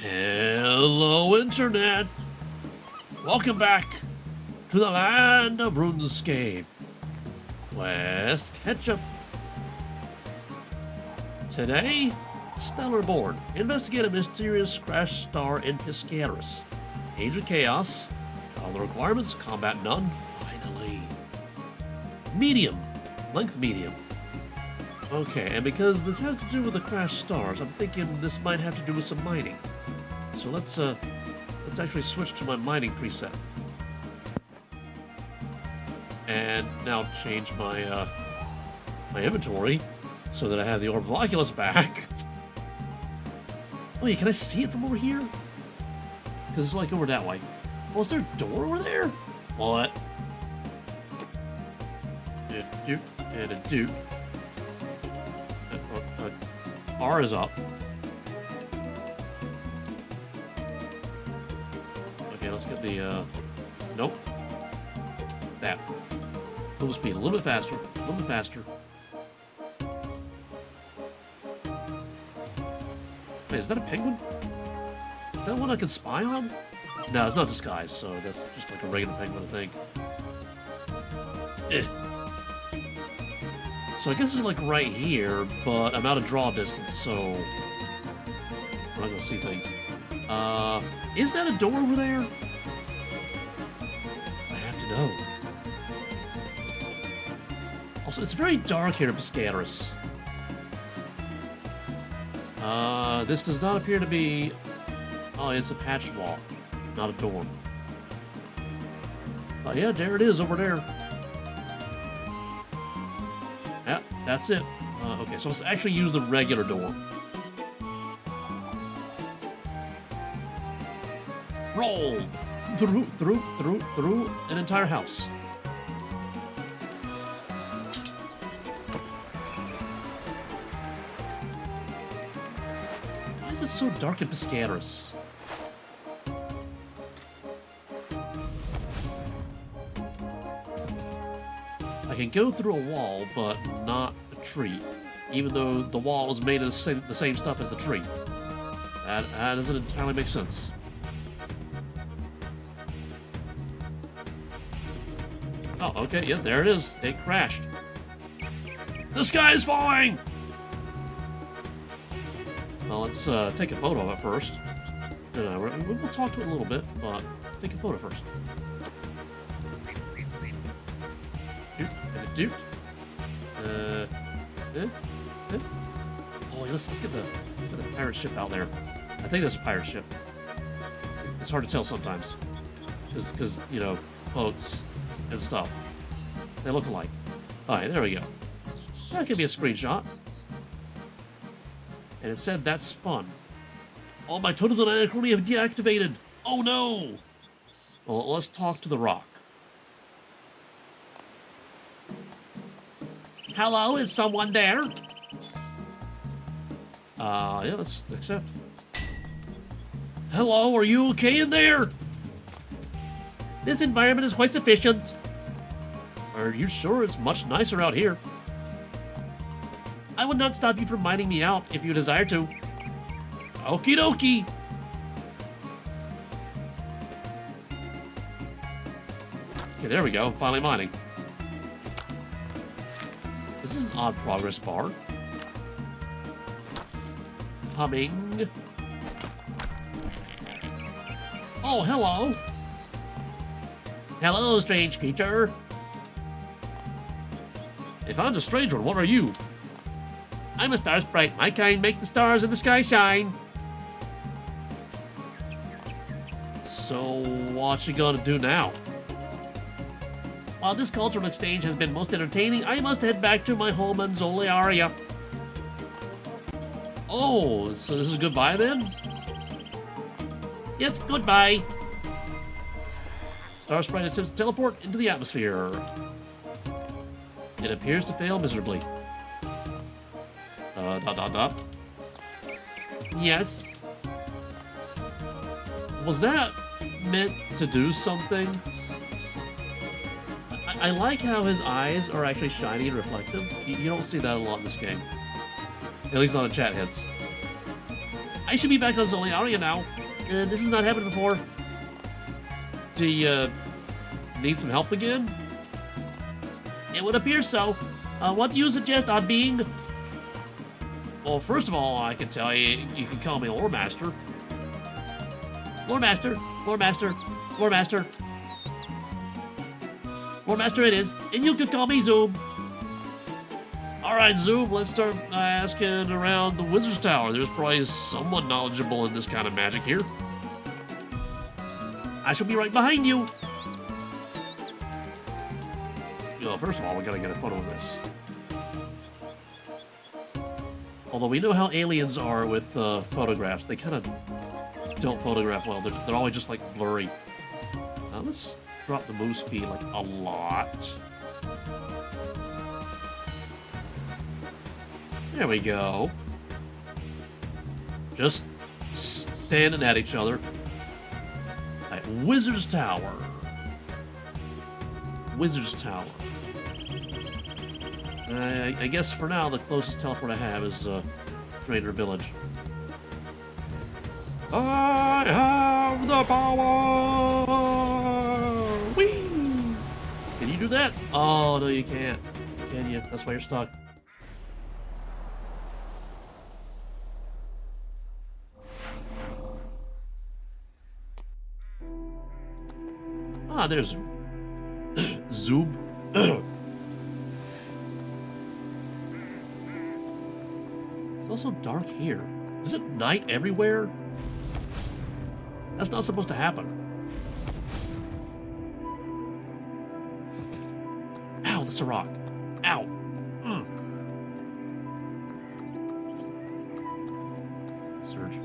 Hello, Internet! Welcome back to the land of Runescape. Quest Ketchup. Today, Stellar Board. Investigate a mysterious crash star in Piscatoris. Age of Chaos. All the requirements. Combat none. Finally. Medium. Length medium. Okay, and because this has to do with the crash stars, I'm thinking this might have to do with some mining. So let's actually switch to my mining preset. And now change my my inventory so that I have the Orb of Oculus back. Wait, can I see it from over here? Because it's like over that way. Oh, is there a door over there? What? And a doot, and a doot. R is up. Okay, let's get the, nope. That. Move speed a little bit faster. A little bit faster. Wait, is that a penguin? Is that one I can spy on? No, it's not disguised, so that's just like a regular penguin, I think. Eh. So I guess it's like right here, but I'm out of draw distance, so I'm not gonna see things. Is that a door over there? I have to know. Also, it's very dark here in Piscatoris. This does not appear to be... Oh, it's a patch wall, not a door. Oh yeah, there it is over there. Yeah, that's it. Okay, so let's actually use the regular door. Roll! Through an entire house. Why is it so dark in Piscatoris? I can go through a wall, but not a tree, even though the wall is made of the same stuff as the tree. That doesn't entirely make sense. Oh, okay, yeah, there it is. It crashed. The sky is falling! Well, let's take a photo of it first. We'll talk to it a little bit, but take a photo first. Dude. Oh, let's get the pirate ship out there. I think that's a pirate ship. It's hard to tell sometimes, because you know, boats and stuff, they look alike. All right, there we go. That could be a screenshot. And it said that's fun. All my totems on Anachrony have deactivated. Oh no. Well, let's talk to the rock. Hello, is someone there? Yeah, let's accept. Hello, are you okay in there? This environment is quite sufficient. Are you sure it's much nicer out here? I would not stop you from mining me out if you desire to. Okie dokie. Okay, there we go. I'm finally mining. This is an odd progress bar. Humming. Oh, hello. Hello, strange creature. If I'm the strange one, what are you? I'm a star sprite. My kind make the stars in the sky shine. So, what you gonna do now? While this cultural exchange has been most entertaining, I must head back to my home in Zoliaria. Oh, so this is goodbye then? Yes, goodbye. Star Sprite attempts to teleport into the atmosphere. It appears to fail miserably. Yes. Was that meant to do something? I like how his eyes are actually shiny and reflective. You don't see that a lot in this game. At least not in chat heads. I should be back on Zoliaria now. This has not happened before. Do you need some help again? It would appear so. What do you suggest on being? Well, first of all, I can tell you, you can call me Loremaster. Loremaster, Loremaster, Loremaster. Loremaster it is, and you can call me Zoom. Alright, Zoom, let's start asking around the Wizard's Tower. There's probably someone knowledgeable in this kind of magic here. I shall be right behind you. You know, first of all, we gotta get a photo of this. Although we know how aliens are with photographs. They kind of don't photograph well. They're always just, like, blurry. Let's drop the move speed, like, a lot. There we go. Just standing at each other. At Wizard's Tower. Wizard's Tower. I guess for now, the closest teleport I have is Drainer Village. I have the power! Whee! Can you do that? Oh, no, you can't. Can you? That's why you're stuck. Ah, there's Zoom. Zoom. It's also dark here. Is it night everywhere? That's not supposed to happen. Ow, that's a rock. Ow. Surge.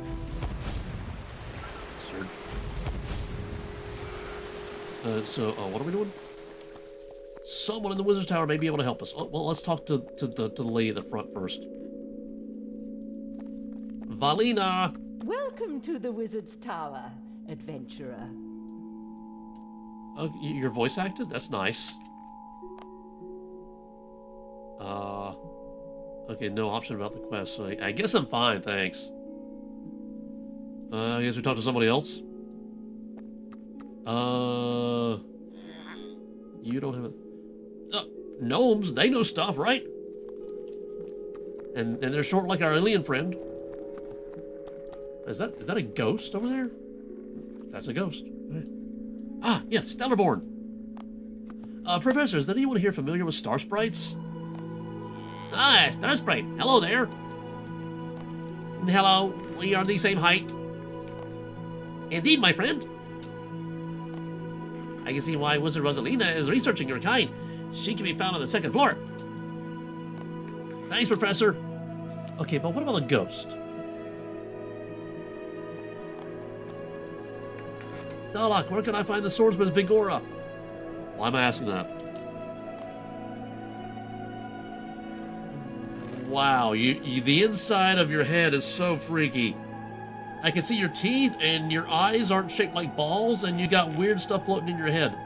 Surge. So, what are we doing? Someone in the Wizard's Tower may be able to help us. Oh, well, let's talk to the lady at the front first. Valina! Welcome to the Wizard's Tower, adventurer. Oh, you're voice acted? That's nice. Okay, no option about the quest, so I guess I'm fine, thanks. I guess we talk to somebody else? You don't have a... gnomes, they know stuff, right? And they're short like our alien friend. Is that a ghost over there? That's a ghost. Right. Ah, yes, Stellarborn. Professor, is there anyone here familiar with star sprites? Ah, star sprite. Hello there. Hello, we are the same height. Indeed, my friend. I can see why Wizard Rosalina is researching your kind. She can be found on the second floor. Thanks, Professor. Okay, but what about a ghost? Dalek, where can I find the swordsman Vigora? Why am I asking that? Wow, the inside of your head is so freaky. I can see your teeth, and your eyes aren't shaped like balls, and you got weird stuff floating in your head.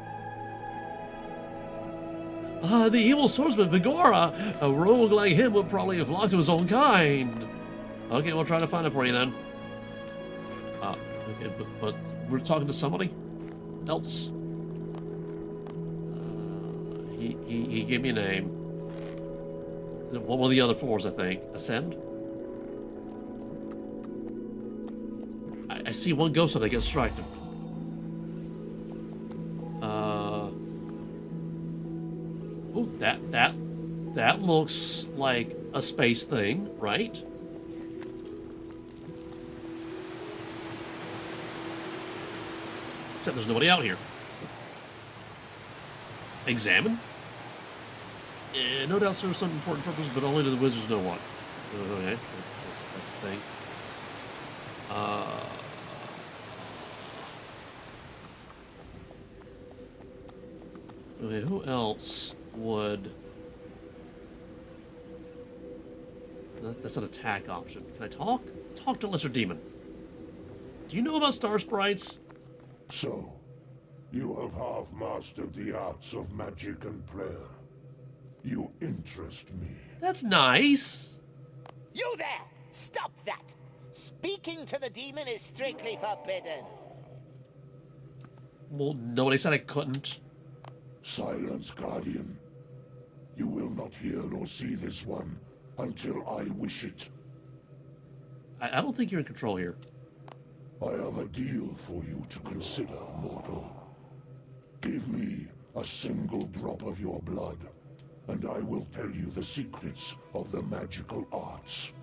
The evil swordsman Vigora! A rogue like him would probably have flocked to his own kind. Okay, we'll try to find it for you then. Okay, but we're talking to somebody else. He gave me a name. One of the other floors, I think. Ascend? I see one ghost and I get distracted. Oh, that looks like a space thing, right? Except there's nobody out here. Examine? No doubt serves some important purpose, but only to the wizards know what. Okay, that's the thing. Okay, who else would... That's an attack option. Can I talk? Talk to Lesser Demon. Do you know about star sprites? So, you have half-mastered the arts of magic and prayer. You interest me. That's nice. You there! Stop that! Speaking to the demon is strictly forbidden. Well, nobody said I couldn't. Silence, Guardian. You will not hear nor see this one until I wish it. I don't think you're in control here. I have a deal for you to consider, mortal. Give me a single drop of your blood, and I will tell you the secrets of the magical arts.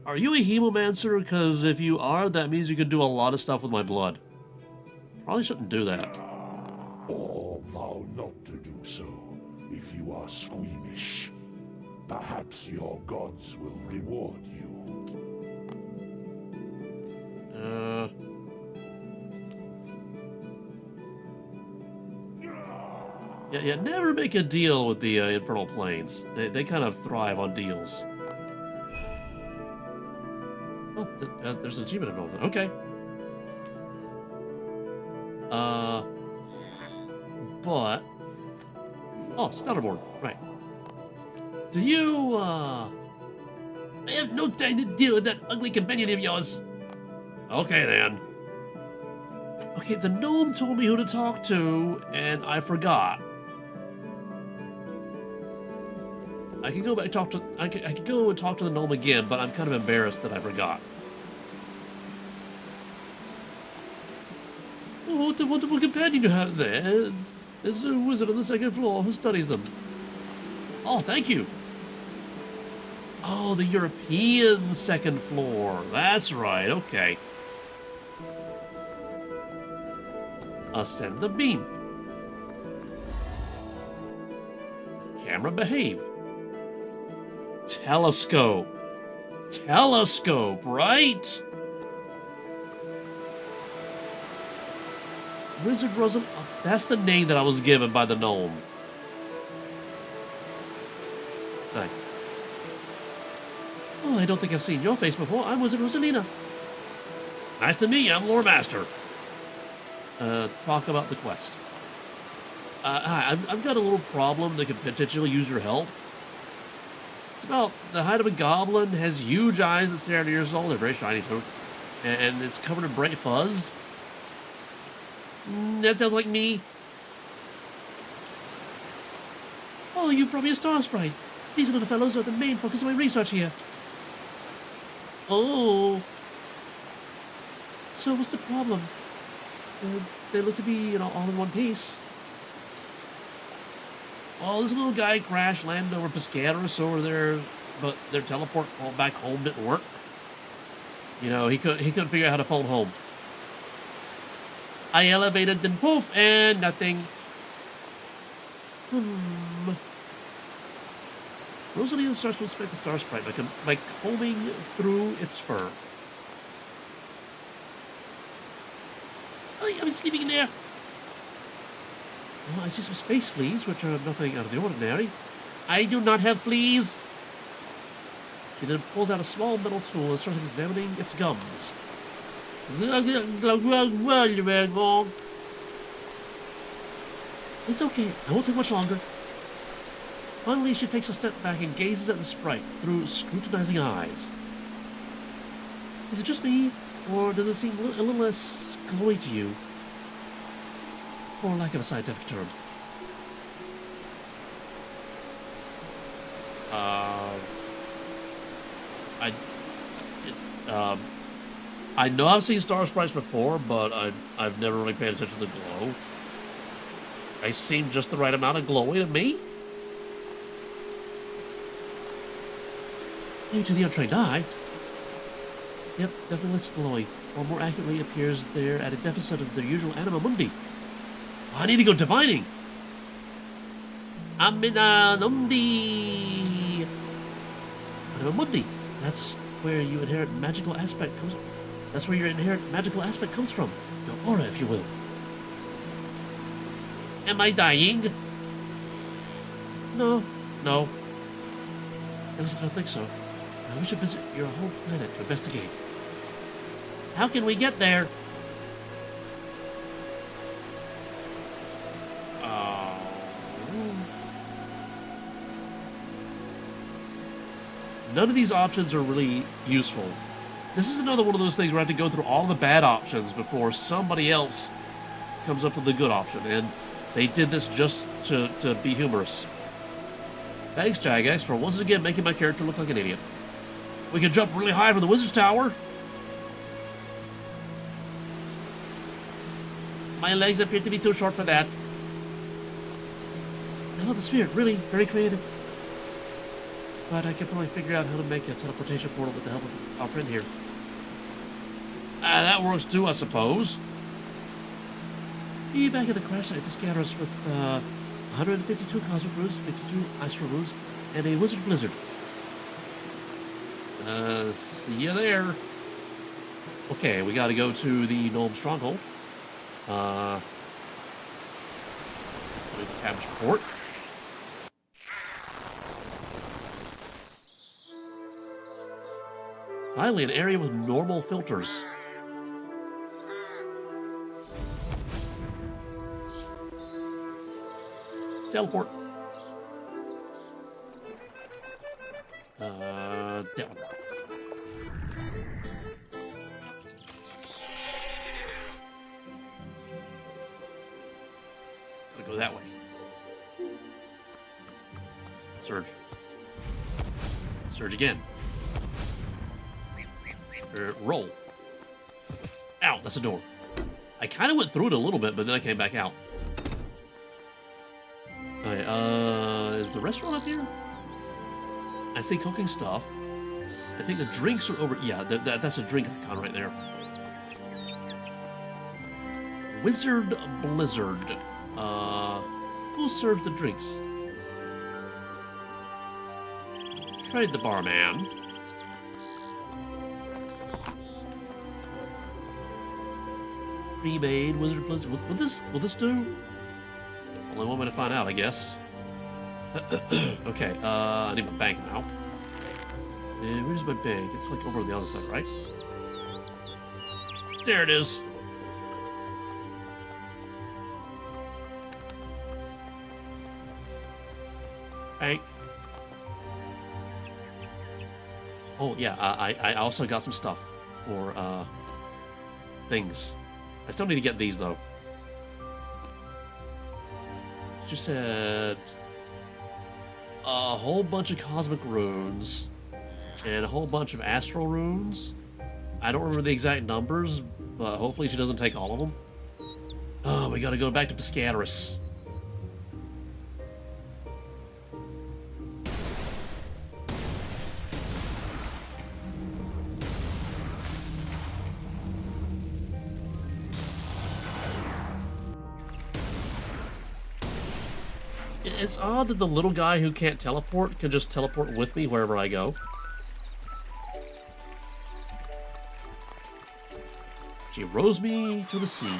Are you a hemomancer? Because if you are, that means you can do a lot of stuff with my blood. Probably shouldn't do that. Or vow not to do so, if you are squeamish. Perhaps your gods will reward you. Yeah, never make a deal with the Infernal Planes. They kind of thrive on deals. Oh, there's an achievement involved. Okay. But... Oh, Stellar Board. Right. Do you, I have no time to deal with that ugly companion of yours. Okay, then. Okay, the gnome told me who to talk to, and I forgot. I can go back and talk to... I can go and talk to the gnome again, but I'm kind of embarrassed that I forgot. Oh, what a wonderful companion you have there. There's a wizard on the second floor who studies them. Oh, thank you. Oh, the European second floor. That's right, okay. Ascend the beam. Camera behave. Telescope. Telescope, right? Wizard Rosal... That's the name that I was given by the gnome. Hi. Oh, I don't think I've seen your face before. I'm Wizard Rosalina. Nice to meet you. I'm Loremaster. Talk about the quest. Hi, I've got a little problem that could potentially use your help. It's about the height of a goblin, has huge eyes that stare into your soul. They're very shiny too. And it's covered in bright fuzz. That sounds like me. Oh, you're probably a star sprite. These little fellows are the main focus of my research here. Oh. So what's the problem? They look to be, all in one piece. Well, this little guy crash landed over Piscatoris over there, but their teleport back home didn't work. He couldn't figure out how to phone home. I elevated, then poof, and nothing. Rosalina starts to inspect the star sprite by combing through its fur. Oh, I'm sleeping in there. Well, I see some space fleas, which are nothing out of the ordinary. I do not have fleas. She then pulls out a small metal tool and starts examining its gums. It's okay. I won't take much longer. Finally, she takes a step back and gazes at the sprite through scrutinizing eyes. Is it just me, or does it seem a little less glowy to you? For lack of a scientific term. I know I've seen star sprites before, but I've never really paid attention to the glow. They seem just the right amount of glowy to me. New to the untrained eye. Yep, definitely less glowy. Or more accurately, appears they're at a deficit of their usual anima mundi. I need to go divining. Anima mundi. Anima mundi. That's where you inherit magical aspect comes. That's where your inherent magical aspect comes from. Your aura, if you will. Am I dying? No. At least I don't think so. Now we should visit your home planet to investigate. How can we get there? None of these options are really useful. This is another one of those things where I have to go through all the bad options before somebody else comes up with the good option, and they did this just to be humorous. Thanks, Jagex, for once again making my character look like an idiot. We can jump really high from the wizard's tower. My legs appear to be too short for that. I love the spirit, really, very creative. But I could probably figure out how to make a teleportation portal with the help of our friend here. That works too, I suppose. Be back at the crash site Piscatoris with 152 cosmic runes, 52 astral runes, and a wizard blizzard. See you there. Okay, we gotta go to the Gnome Stronghold. Cabbage Port. Finally, an area with normal filters. Teleport. Down. Gotta go that way. Surge. Surge again. Roll. Ow, that's a door. I kind of went through it a little bit, but then I came back out. Okay, is the restaurant up here? I see cooking stuff. I think the drinks are over. Yeah, that's a drink icon right there. Wizard Blizzard. Who serves the drinks? Trade the barman. Pre-made Wizard Blizzard. Will this do? Only one way to find out, I guess. Okay, I need my bank now. And where's my bank? It's like over on the other side, right? There it is. Bank. Oh yeah, I also got some stuff for things. I still need to get these though. Just had a whole bunch of cosmic runes and a whole bunch of astral runes. I don't remember the exact numbers, but hopefully she doesn't take all of them. Oh, we gotta go back to Piscatoris. It's odd that the little guy who can't teleport can just teleport with me wherever I go. She rows me to the sea.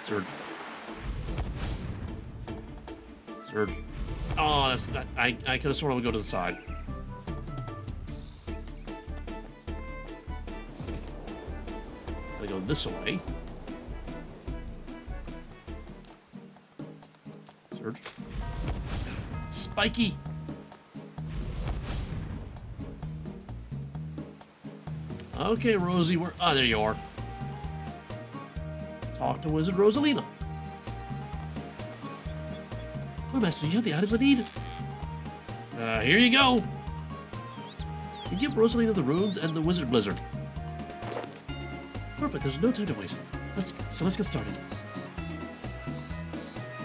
Surge. Surge. Oh, that's that. I could have sworn I would go to the side. Gotta go this way. Surge. Spiky. Okay, Rosie, we're... Ah, there you are. Talk to Wizard Rosalina. Loremaster, do you have the items I needed? Here you go. You give Rosalina the runes and the Wizard Blizzard. Perfect, there's no time to waste. Let's get started.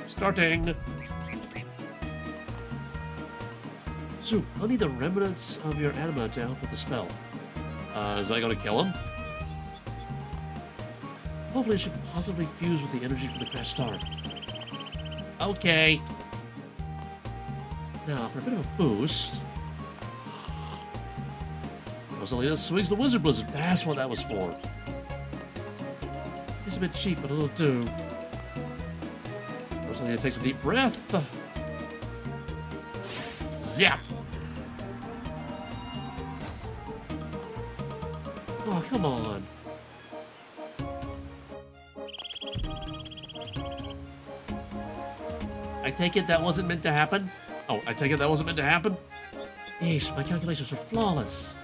Starting. So, I'll need the remnants of your anima to help with the spell. Is that gonna kill him? Hopefully it should possibly fuse with the energy from the crashed star. Okay. Now, for a bit of a boost... Rosalina swings the Wizard Blizzard. That's what that was for. It's a bit cheap, but it'll do. Rosalina takes a deep breath. Zap! Oh, come on. I take it that wasn't meant to happen? Oh, I take it that wasn't meant to happen? Yeesh, my calculations are flawless.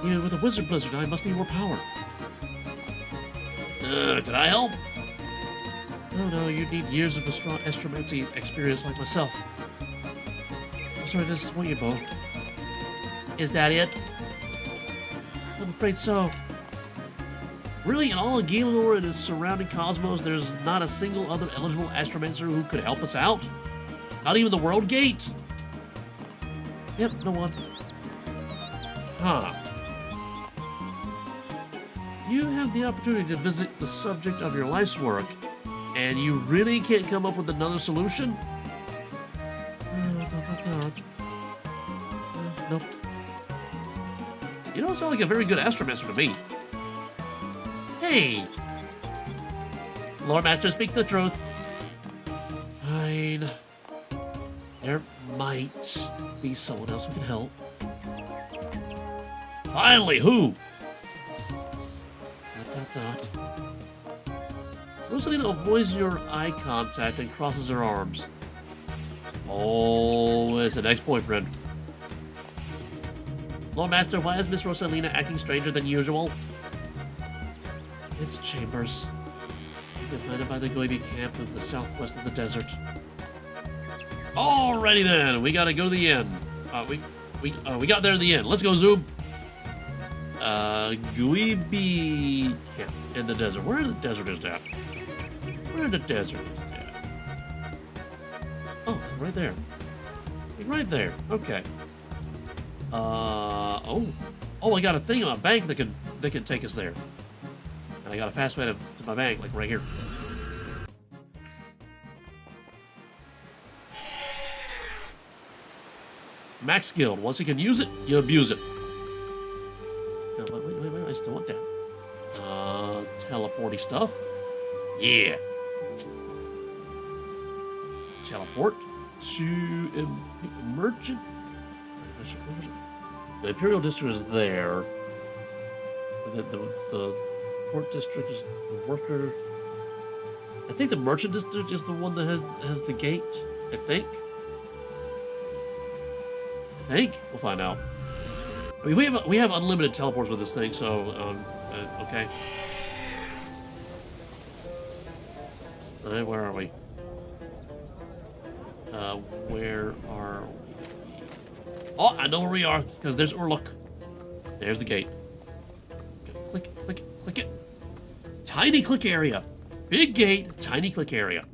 Even with a wizard blizzard, I must need more power. Can I help? No, you need years of astromancy experience like myself. I'm sorry to disappoint you both. Is that it? I'm afraid so. Really, in all of Galenor and its surrounding cosmos, there's not a single other eligible astromancer who could help us out? Not even the World Gate? Yep, no one. Huh. You have the opportunity to visit the subject of your life's work, and you really can't come up with another solution? Nope. You don't sound like a very good astromancer to me. Hey! Loremaster, speak the truth. Fine. There might be someone else who can help. Finally, who? Rosalina avoids your eye contact and crosses her arms. Oh, it's an ex-boyfriend. Loremaster, why is Miss Rosalina acting stranger than usual? It's Chambers. You can find it by the Goibi camp in the southwest of the desert. Alrighty then, we gotta go to the end. We got there in the end. Let's go, Zoom. Goibi camp in the desert. Where in the desert is that? Where in the desert is that? Oh, right there. Right there. Okay. Oh, I got a thing on a bank that can take us there. And I got a fast way to my bank, like right here. Max skill. Once you can use it, you abuse it. No, wait, I still want that. Teleporty stuff. Yeah. Teleport to merchant. The Imperial District is there. The Port District is the worker. I think the Merchant District is the one that has the gate. I think. We'll find out. I mean, we have unlimited teleports with this thing, so okay. All right, where are we? Where are we? Oh, I know where we are, because there's Urluk. There's the gate. Click it. Tiny click area. Big gate, tiny click area.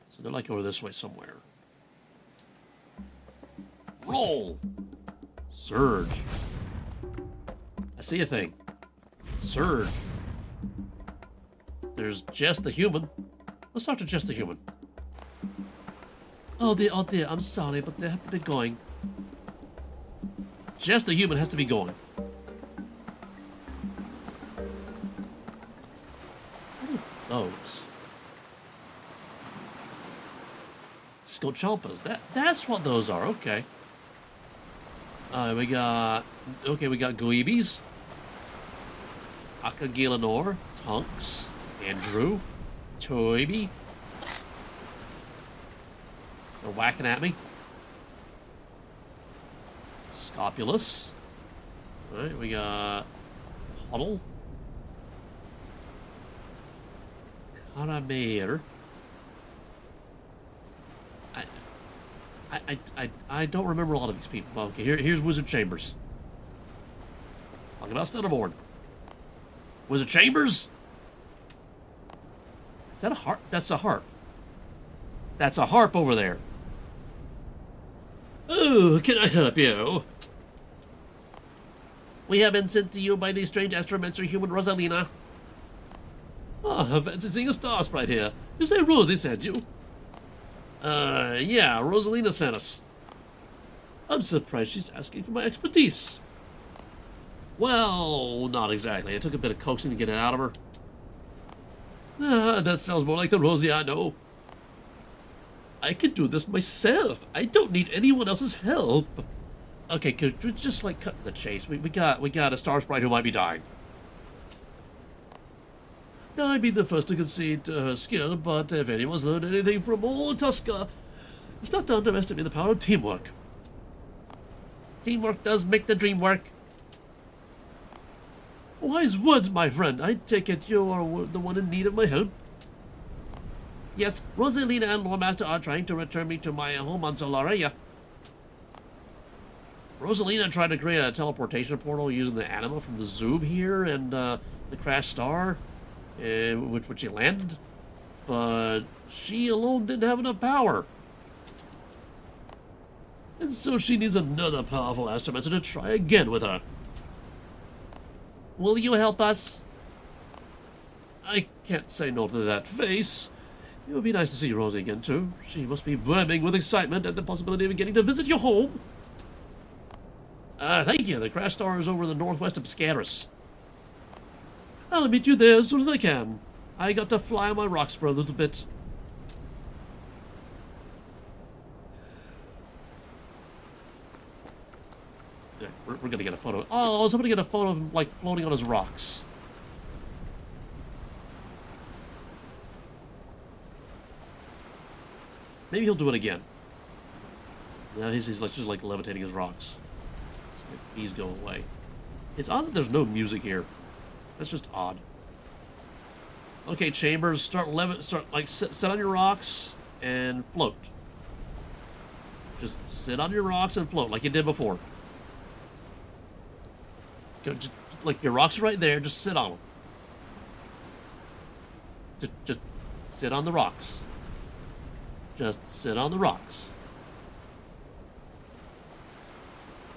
So they're like over this way somewhere. Roll. Surge. I see a thing. Surge. There's Jess the human. Let's talk to Jess the human. Oh dear, I'm sorry, but they have to be going. Jess the human has to be going. What are those? Scochampas. That's what those are. Okay. We got Goibis, Akagilanor, Tonks, Andrew, Toibi. They're whacking at me. Scopulus. Alright, we got Puddle. Caramir. I don't remember a lot of these people. Okay, here's Wizard Chambers. Talking about Stunningboard. Wizard Chambers? Is that a harp? That's a harp. That's a harp over there. Oh, can I help you? We have been sent to you by the strange astromancer human Rosalina. Ah, fancy seeing a star sprite here. You say Rosie sent you? Yeah, Rosalina sent us. I'm surprised she's asking for my expertise. Well, not exactly. It took a bit of coaxing to get it out of her. Ah, that sounds more like the Rosie I know. I can do this myself. I don't need anyone else's help. Okay, could we just like cut to the chase? We got a star sprite who might be dying. Now, I'd be the first to concede to her skill, but if anyone's learned anything from old Tusker, it's not to underestimate the power of teamwork. Teamwork does make the dream work. Wise words, my friend. I take it you are the one in need of my help. Yes, Rosalina and Loremaster are trying to return me to my home on Solaria. Rosalina tried to create a teleportation portal using the anima from the Zoob here and the Crash Star, which she landed, but she alone didn't have enough power. And so she needs another powerful astromancer to try again with her. Will you help us? I can't say no to that face. It would be nice to see Rosie again, too. She must be brimming with excitement at the possibility of getting to visit your home. Thank you. The Crash Star is over the northwest of Piscatoris. I'll meet you there as soon as I can. I got to fly on my rocks for a little bit. Yeah, we're gonna get a photo. Oh, somebody get a photo of him, like, floating on his rocks. Maybe he'll do it again. No, he's like, just like levitating his rocks. He's going away. It's odd that there's no music here. That's just odd. Okay, Chambers, sit on your rocks and float. Just sit on your rocks and float like you did before. Just, like, your rocks are right there, just sit on them. Just sit on the rocks. Just sit on the rocks.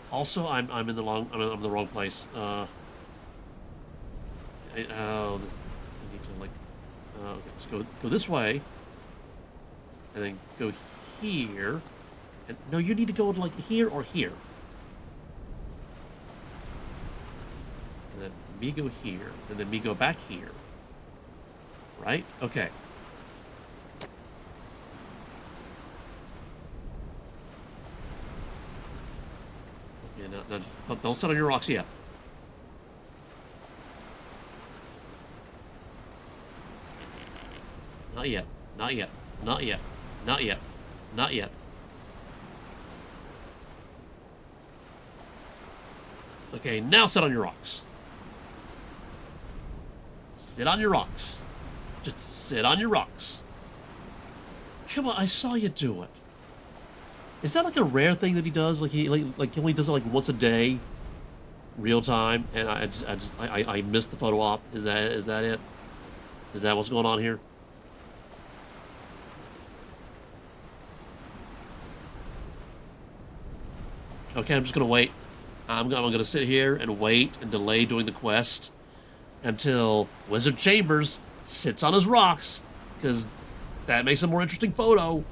Also, I'm in the wrong place. I need to, like, okay, let's go this way, and then go here. And no, you need to go like here or here. And then me go here, and then me go back here. Right? Okay. No, don't sit on your rocks yet. Not yet. Not yet. Not yet. Not yet. Not yet. Okay, now sit on your rocks. Sit on your rocks. Just sit on your rocks. Come on, I saw you do it. Is that like a rare thing that he does? Like he only does it like once a day, real time, and I missed the photo op. Is that it? Is that what's going on here? Okay, I'm just gonna wait. I'm gonna sit here and wait and delay doing the quest until Wizard Chambers sits on his rocks, because that makes a more interesting photo.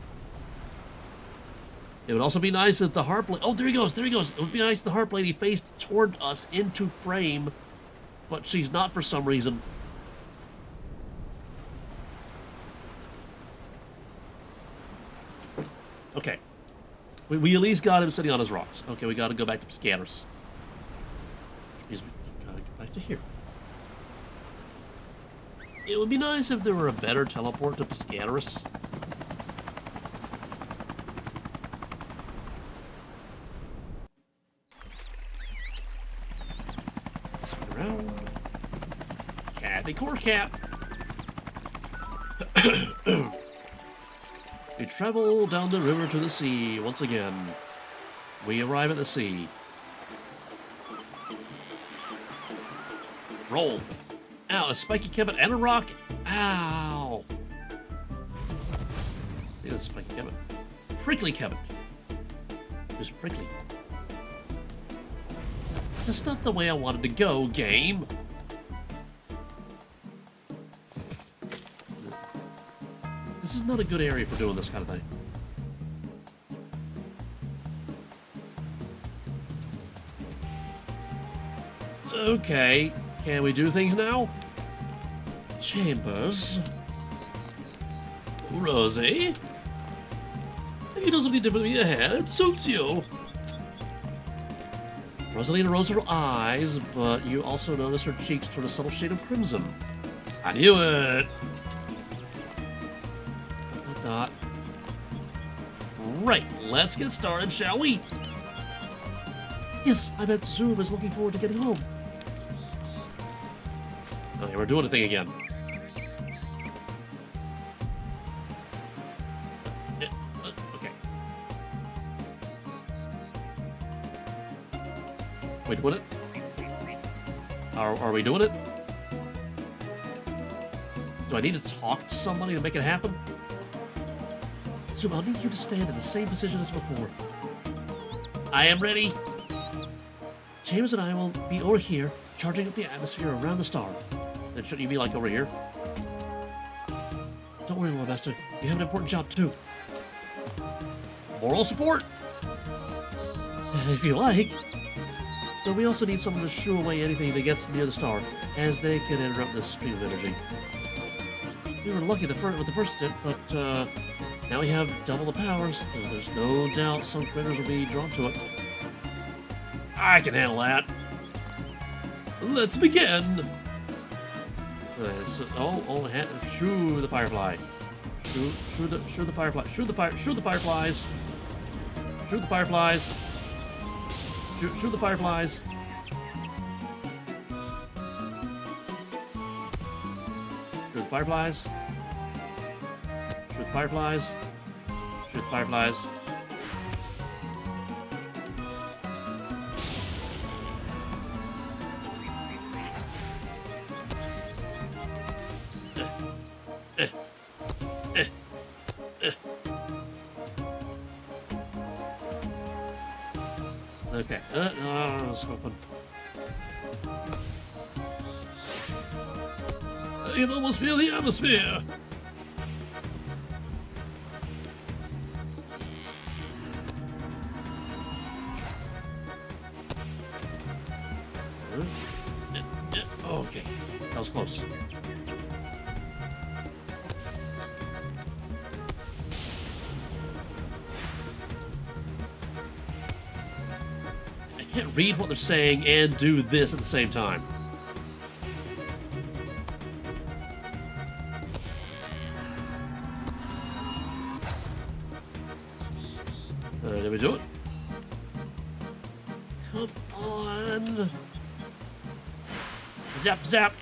It would also be nice if the harp lady... Oh, there he goes, there he goes. It would be nice if the harp lady faced toward us into frame, but she's not for some reason. Okay. We at least got him sitting on his rocks. Okay, we gotta go back to Piscatoris. Which means we gotta go back to here. It would be nice if there were a better teleport to Piscatoris. Kathy Corcap. We travel down the river to the sea once again. We arrive at the sea. Roll. Ow, a spiky kebbit and a rock. Ow. This is a spiky kebbit. Prickly kebbit. Just prickly. That's not the way I wanted to go, game. This is not a good area for doing this kind of thing. Okay, can we do things now? Chambers. Rosie. If you do something different with your hair, it suits you. Rosalina rolls her eyes, but you also notice her cheeks turn a subtle shade of crimson. I knew it! Dot, dot. Right, let's get started, shall we? Yes, I bet Zoom is looking forward to getting home. Okay, we're doing a thing again. Okay. We doing it? Are we doing it? Do I need to talk to somebody to make it happen? Zoom, I'll need you to stand in the same position as before. I am ready. James and I will be over here, charging up the atmosphere around the star. Then shouldn't you be like over here? Don't worry, Loremaster. You have an important job to do. Moral support! If you like. Though we also need someone to shoo away anything that gets near the star, as they can interrupt this stream of energy. We were lucky with the first attempt, but now we have double the powers. There's no doubt some critters will be drawn to it. I can handle that. Let's begin. Shoo the firefly. Shoo the firefly. Shoo the fireflies. Shoo the fireflies. Shoo the fireflies. Shoo the fireflies. Shoot the fireflies. Shoot the fireflies. Okay. Let's open. I can almost feel the atmosphere. Okay, that was close. I can't read what they're saying and do this at the same time. Did we do it? Come on. Zap, zap.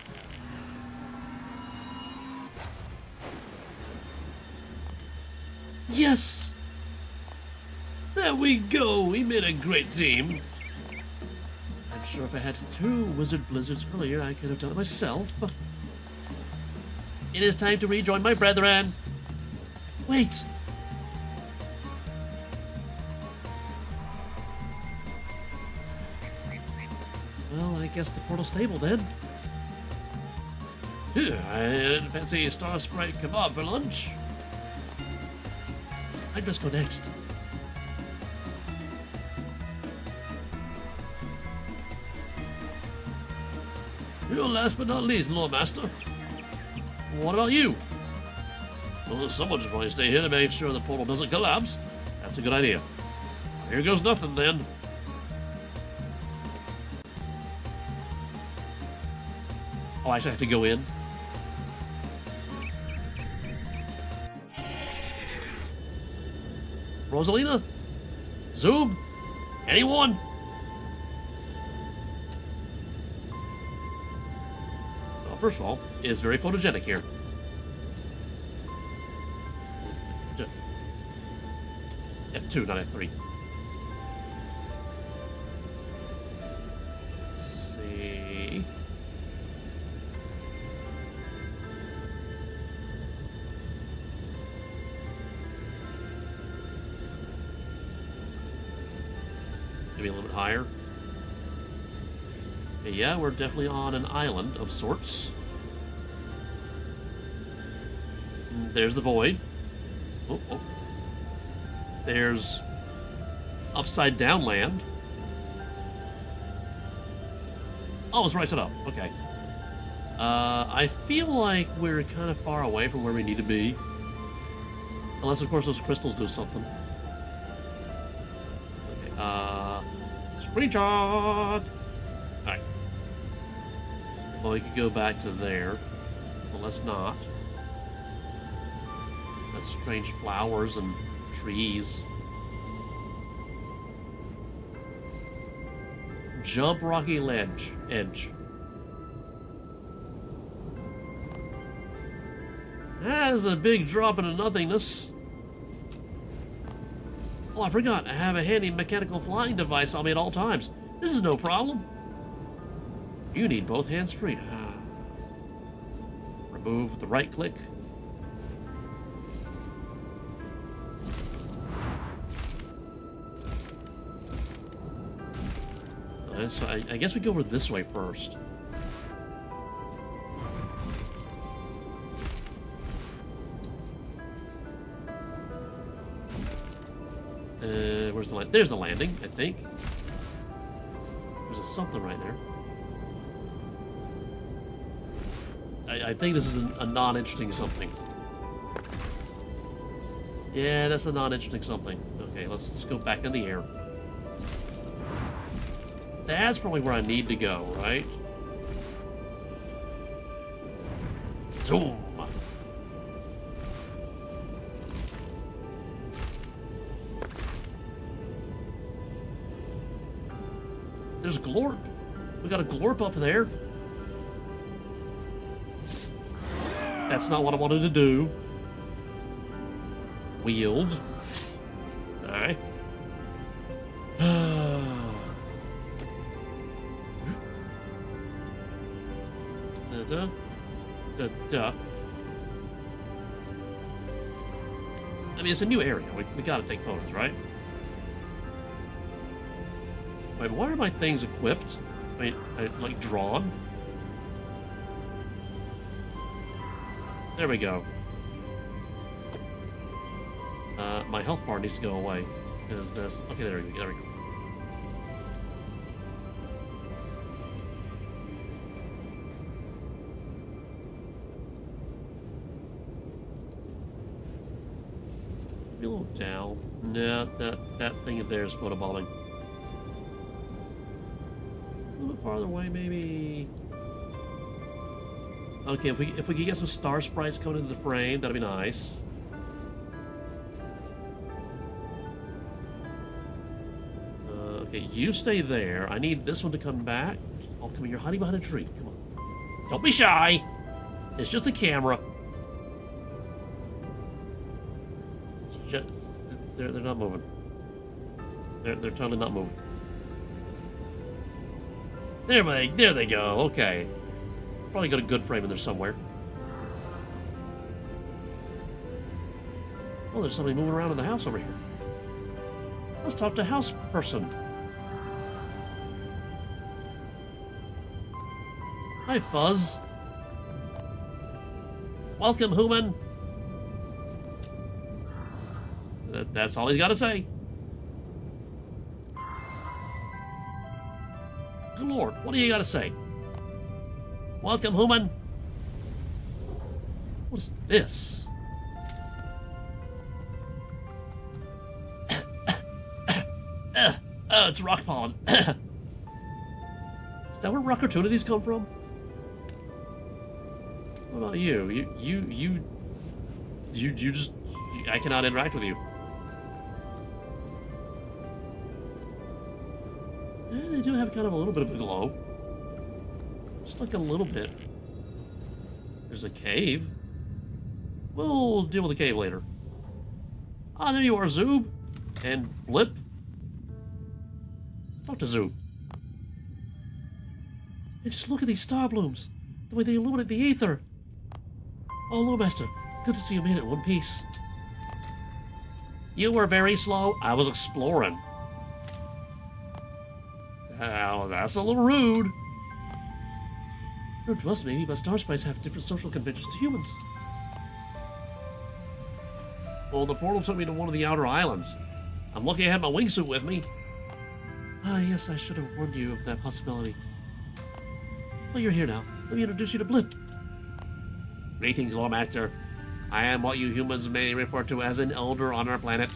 Yes! There we go. We made a great team. I'm sure if I had 2 wizard blizzards earlier, I could have done it myself. It is time to rejoin my brethren. Wait. Well, I guess the portal's stable then. Phew, I didn't fancy a star sprite kebab for lunch. I'd best go next. You're last but not least, Loremaster. What about you? Well, someone should probably stay here to make sure the portal doesn't collapse. That's a good idea. Here goes nothing then. Oh, I actually have to go in. Rosalina? Zoom? Anyone? Well, first of all, it's very photogenic here. F2, not F3. Let's see. Maybe a little bit higher. Okay, yeah, we're definitely on an island of sorts. There's the void. Oh, oh. There's upside down land. Oh, it's right side up. Okay. I feel like we're kind of far away from where we need to be. Unless, of course, those crystals do something. Okay, let's Screenshot! Alright. Well, we could go back to there. Well, let's not. That's strange flowers and trees. Jump rocky ledge. Edge. That is a big drop into nothingness. Oh, I forgot. I have a handy mechanical flying device on me at all times. This is no problem. You need both hands free. Remove with the right click. So I guess we go over this way first. Where's the land? There's the landing, I think. There's something right there. I think this is a non-interesting something. Yeah, that's a non-interesting something. Okay, let's go back in the air. That's probably where I need to go, right? Zoom! There's a glorp. We got a glorp up there. That's not what I wanted to do. Wield. Alright. I mean, it's a new area. We gotta take photos, right? Wait, why are my things equipped? I mean, like drawn? There we go. My health bar needs to go away. Is this? Okay, there we go. Be a little down. No, that thing there is photobombing. A little bit farther away, maybe. Okay, if we could get some star sprites coming into the frame, that'd be nice. Okay, you stay there. I need this one to come back. Oh, come here. You're hiding behind a tree. Come on. Don't be shy. It's just a camera. They're not moving. They're totally not moving. There they go. Okay. Probably got a good frame in there somewhere. Oh, there's somebody moving around in the house over here. Let's talk to house person. Hi, Fuzz. Welcome, human. That's all he's got to say. Good Lord, what do you got to say? Welcome, human. What is this? Oh, it's rock pollen. Is that where rock opportunities come from? What about you? You just... I cannot interact with you. Yeah, they do have kind of a little bit of a glow. Just like a little bit. There's a cave. We'll deal with the cave later. Ah, there you are, Zoob. And Blip. Talk to Zoob. And just look at these star blooms. The way they illuminate the ether. Oh, Loremaster. Good to see you made it in one piece. You were very slow. I was exploring. That's a little rude. No, trust me, but star sprites have different social conventions to humans. Well, the portal took me to one of the outer islands. I'm lucky I had my wingsuit with me. Ah, yes, I should have warned you of that possibility. Well, you're here now. Let me introduce you to Blip. Greetings, Loremaster. I am what you humans may refer to as an elder on our planet.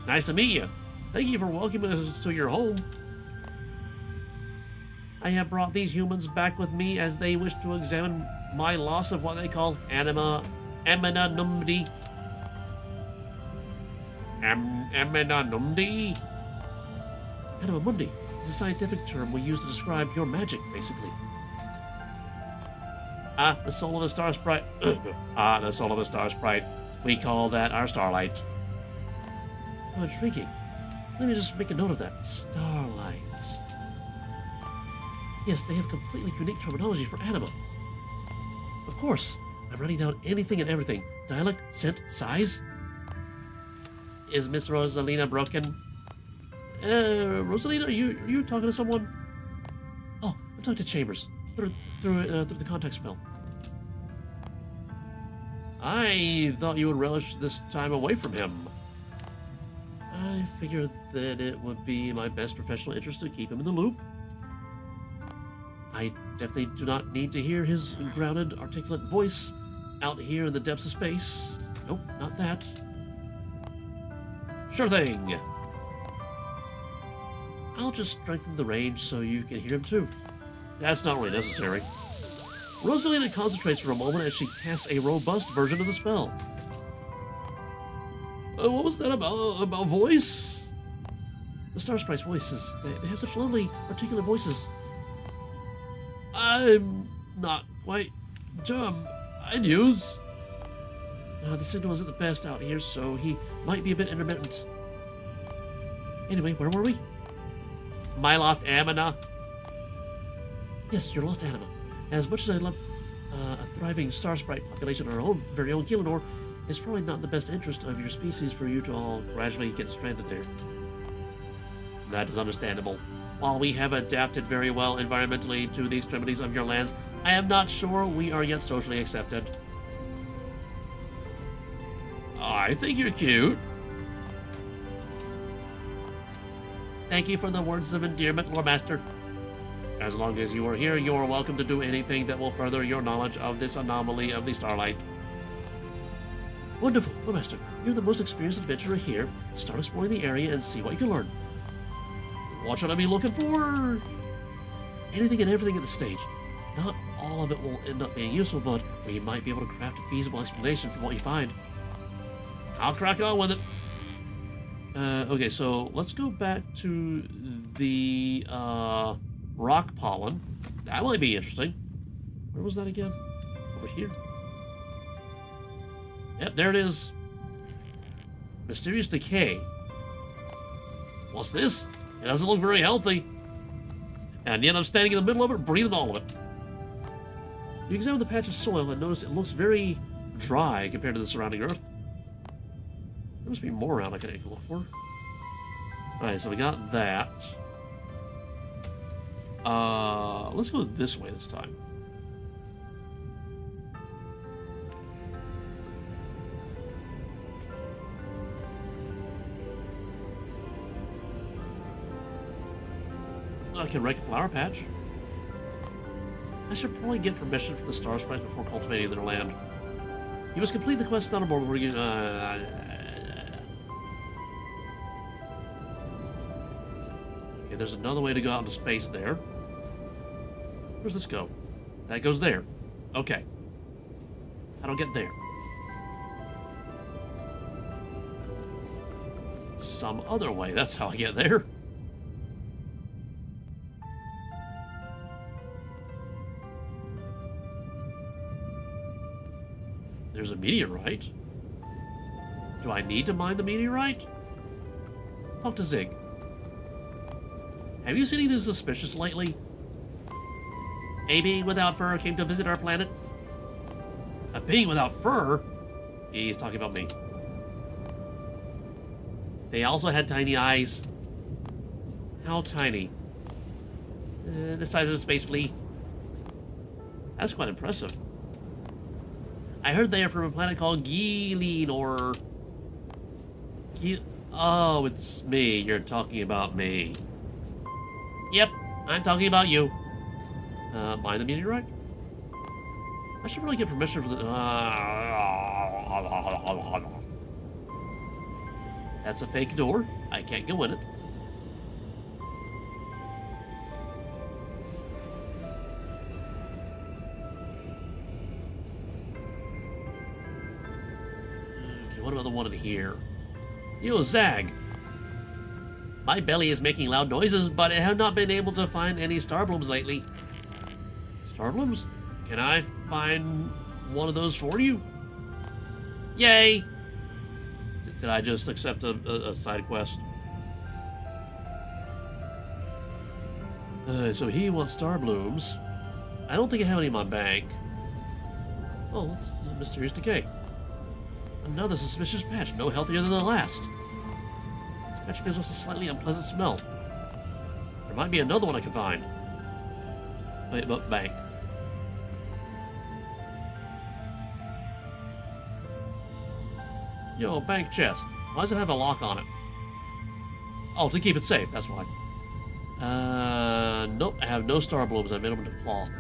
Nice to meet you. Thank you for welcoming us to your home. I have brought these humans back with me as they wish to examine my loss of what they call anima numdi. Anima mundi is a scientific term we use to describe your magic, basically. The soul of a star sprite. The soul of a star sprite. We call that our starlight. Oh, intriguing. Let me just make a note of that. Starlight. Yes, they have completely unique terminology for anima. Of course, I'm writing down anything and everything. Dialect, scent, size. Is Miss Rosalina broken? Rosalina, are you talking to someone? Oh, I'm talking to Chambers through the contact spell. I thought you would relish this time away from him. I figured that it would be my best professional interest to keep him in the loop. I definitely do not need to hear his grounded, articulate voice out here in the depths of space. Nope, not that. Sure thing. I'll just strengthen the range so you can hear him too. That's not really necessary. Rosalina concentrates for a moment as she casts a robust version of the spell. What was that about voice? The Star Sprite's voices, they have such lovely, articulate voices. I'm not quite dumb. I'd use. The signal isn't the best out here, so he might be a bit intermittent. Anyway, where were we? My lost anima. Yes, your lost anima. As much as I love a thriving Star Sprite population on our own very own Keelanor, it's probably not in the best interest of your species for you to all gradually get stranded there. That is understandable. While we have adapted very well environmentally to the extremities of your lands, I am not sure we are yet socially accepted. I think you're cute. Thank you for the words of endearment, Loremaster. As long as you are here, you are welcome to do anything that will further your knowledge of this anomaly of the starlight. Wonderful, Loremaster. You're the most experienced adventurer here. Start exploring the area and see what you can learn. What should I be looking for? Anything and everything at the stage. Not all of it will end up being useful, but we might be able to craft a feasible explanation from what you find. I'll crack on with it. Okay, so let's go back to the rock pollen. That might be interesting. Where was that again? Over here. Yep, there it is. Mysterious decay. What's this? It doesn't look very healthy. And yet I'm standing in the middle of it, breathing all of it. You examine the patch of soil and notice it looks very dry compared to the surrounding earth. There must be more around I can look for. Alright, so we got that. Let's go this way this time. I can wreck a flower patch. I should probably get permission from the Star Sprites before cultivating their land. You must complete the quest on board before you... Okay, there's another way to go out into space there. Where's this go? That goes there. Okay. I don't get there. Some other way, that's how I get there. There's a meteorite. Do I need to mine the meteorite? Talk to Zig. Have you seen anything suspicious lately? A being without fur came to visit our planet. A being without fur? He's talking about me. They also had tiny eyes. How tiny? The size of a space flea. That's quite impressive. I heard they are from a planet called Geelinor. Oh, it's me. You're talking about me. Yep, I'm talking about you. Mine the meteorite? I should really get permission for the... That's a fake door. I can't go in it. Okay, what about the one in here? Yo, Zag. My belly is making loud noises, but I have not been able to find any star blooms lately. Star blooms? Can I find one of those for you? Yay! Did I just accept a side quest? So he wants star blooms. I don't think I have any in my bank. Oh, that's a mysterious decay. Another suspicious patch, no healthier than the last. This patch gives us a slightly unpleasant smell. There might be another one I can find. Wait, but bank. Yo, bank chest. Why does it have a lock on it? Oh, to keep it safe, that's why. Nope, I have no star blooms. I made them into cloth.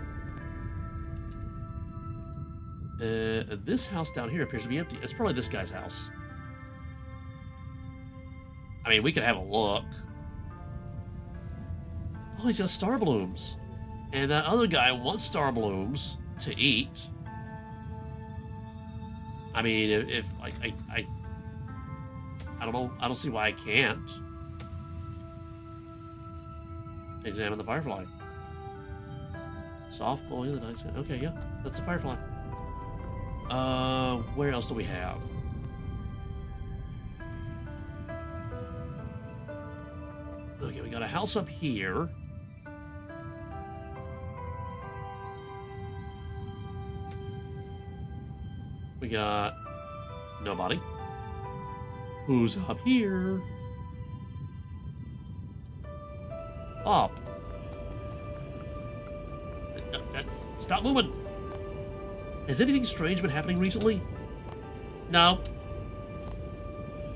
This house down here appears to be empty. It's probably this guy's house. I mean, we could have a look. Oh, he's got star blooms. And that other guy wants star blooms to eat. I mean, if I don't know. I don't see why I can't. Examine the firefly. Soft glowing in the night sky. Okay, yeah, that's a firefly. Where else do we have? Okay, we got a house up here. We got nobody. Who's up here? Up. Stop moving. Has anything strange been happening recently? No.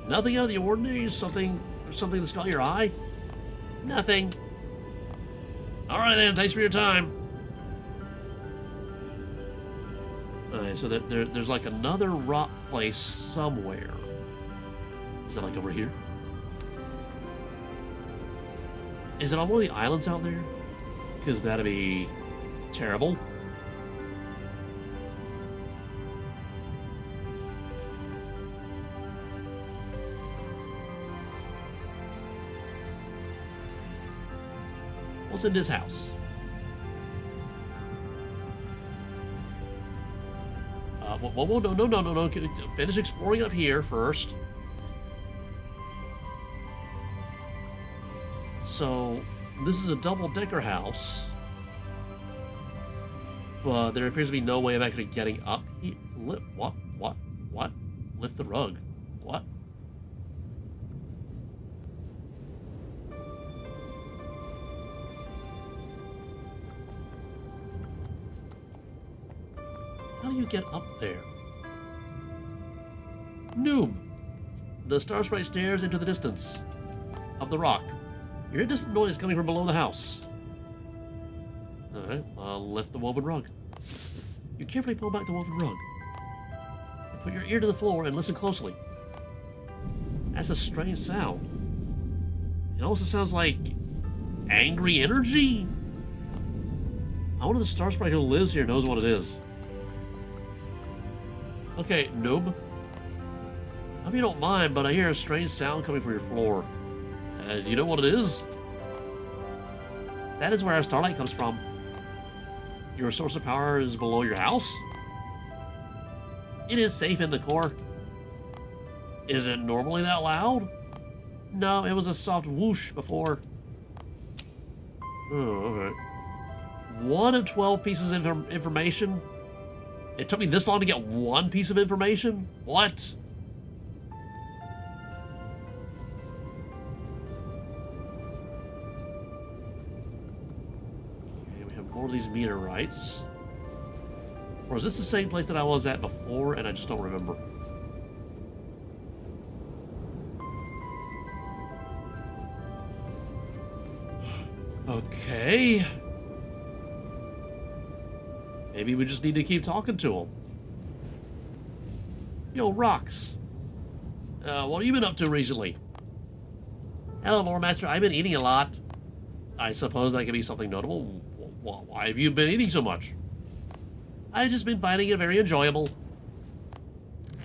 Nothing out of the ordinary? Something that's caught your eye? Nothing. Alright then, thanks for your time. Alright, so there's like another rock place somewhere. Is that like over here? Is it on one of the islands out there? Because that'd be terrible. What's in this house? Whoa, no. Finish exploring up here first. So, this is a double-decker house. But there appears to be no way of actually getting up here. What? Lift the rug. What? How do you get up there? Noob! The star sprite stares into the distance of the rock. You hear a distant noise coming from below the house. Alright, I'll lift the woven rug. You carefully pull back the woven rug. You put your ear to the floor and listen closely. That's a strange sound. It also sounds like angry energy. I wonder if the star sprite who lives here knows what it is. Okay, noob. I hope you don't mind, but I hear a strange sound coming from your floor. Do you know what it is? That is where our starlight comes from. Your source of power is below your house? It is safe in the core. Is it normally that loud? No, it was a soft whoosh before. Oh, okay. 1 of 12 pieces of information? It took me this long to get one piece of information? What? Okay, we have more of these meteorites. Or is this the same place that I was at before and I just don't remember? Okay. Maybe we just need to keep talking to him. Yo, rocks. What have you been up to recently? Hello, Loremaster. I've been eating a lot. I suppose that could be something notable. Why have you been eating so much? I've just been finding it very enjoyable.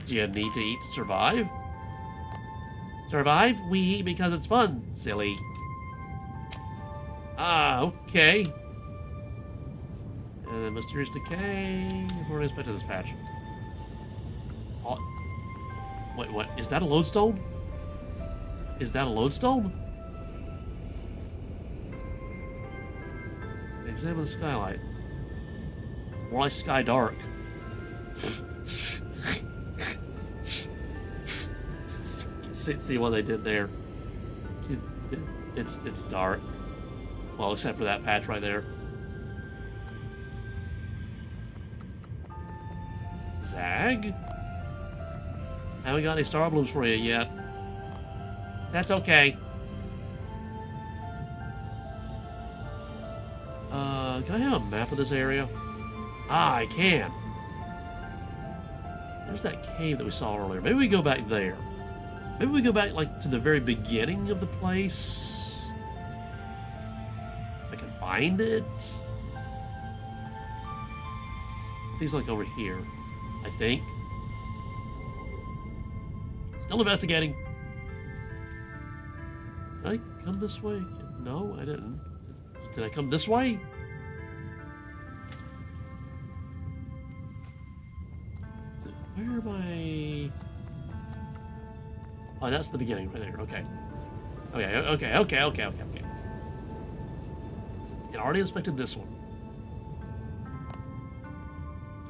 Do you need to eat to survive? Survive? We eat because it's fun, silly. Ah, okay. And then mysterious decay. We're expecting this patch. Oh. Wait, what? Is that a lodestone? Is that a lodestone? Examine the skylight. More like sky dark. See what they did there. It's dark. Well, except for that patch right there. Zag? Haven't got any star blooms for you yet. That's okay. Can I have a map of this area? Ah, I can. There's that cave that we saw earlier. Maybe we go back there. Maybe we go back, like, to the very beginning of the place. If I can find it. Things like over here, I think. Still investigating. Did I come this way? No, I didn't. Did I come this way? Where am I? Oh, that's the beginning right there. Okay. Okay. It already inspected this one.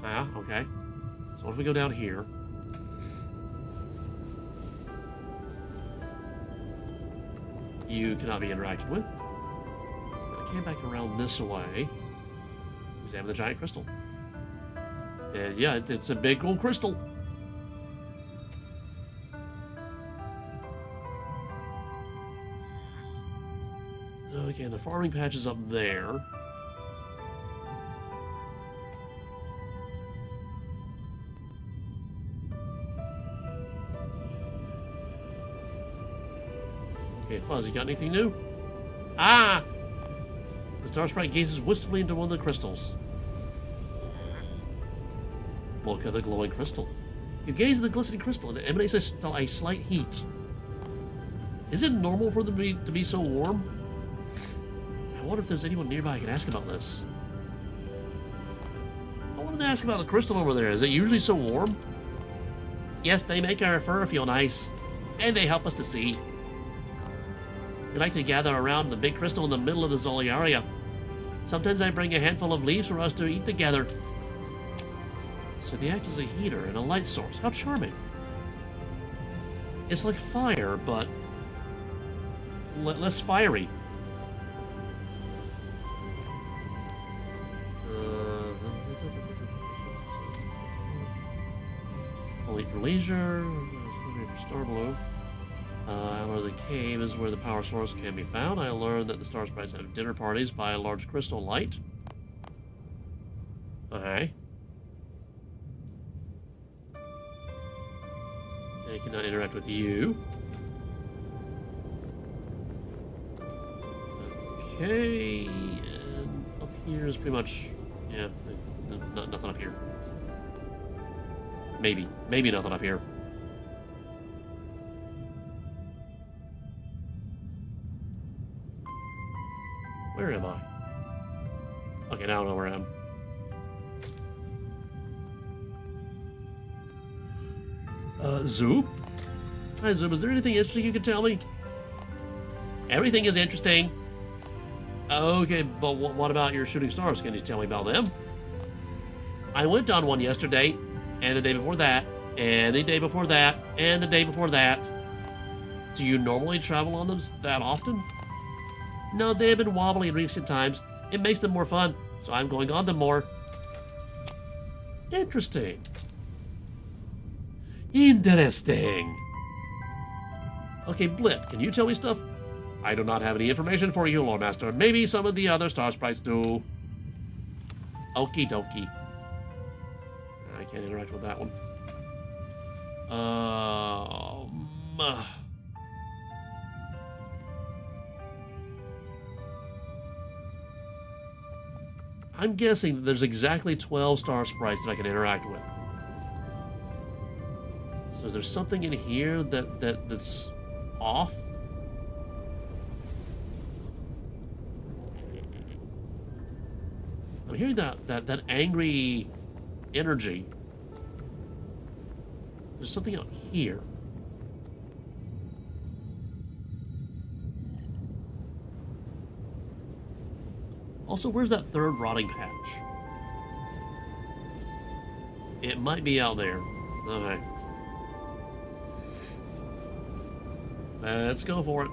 Ah, okay. So what if we go down here? You cannot be interacted with. So I came back around this way. Examine the giant crystal. And yeah, it's a big old crystal. Okay, and the farming patch is up there. Okay, Fuzz, you got anything new? Ah! The star sprite gazes wistfully into one of the crystals. Look at the glowing crystal. You gaze at the glistening crystal and it emanates a slight heat. Is it normal for them to be so warm? I wonder if there's anyone nearby I can ask about this. I wanted to ask about the crystal over there. Is it usually so warm? Yes, they make our fur feel nice. And they help us to see. We like to gather around the big crystal in the middle of the Zoliaria. Sometimes I bring a handful of leaves for us to eat together. So they act as a heater and a light source. How charming. It's like fire, but less fiery. Only for leisure. For star blue. Out of the cave is where the power source can be found. I learned that the star sprites have dinner parties by a large crystal light. Okay. I cannot interact with you. Okay, and up here is pretty much, yeah, nothing up here. Maybe nothing up here. Where am I? Okay, now I know where I am. Zoop? Hi, Zoop. Is there anything interesting you can tell me? Everything is interesting. Okay, but what about your shooting stars? Can you tell me about them? I went on one yesterday, and the day before that, and the day before that, and the day before that. Do you normally travel on them that often? No, they have been wobbly in recent times. It makes them more fun, so I'm going on them more. Interesting. Interesting. Okay, Blip, can you tell me stuff? I do not have any information for you, Loremaster. Maybe some of the other star sprites do. Okie dokie. I can't interact with that one. I'm guessing that there's exactly 12 star sprites that I can interact with. So is there something in here that's off? I'm hearing that angry energy. There's something out here. Also, where's that third rotting patch? It might be out there. Okay. Let's go for it.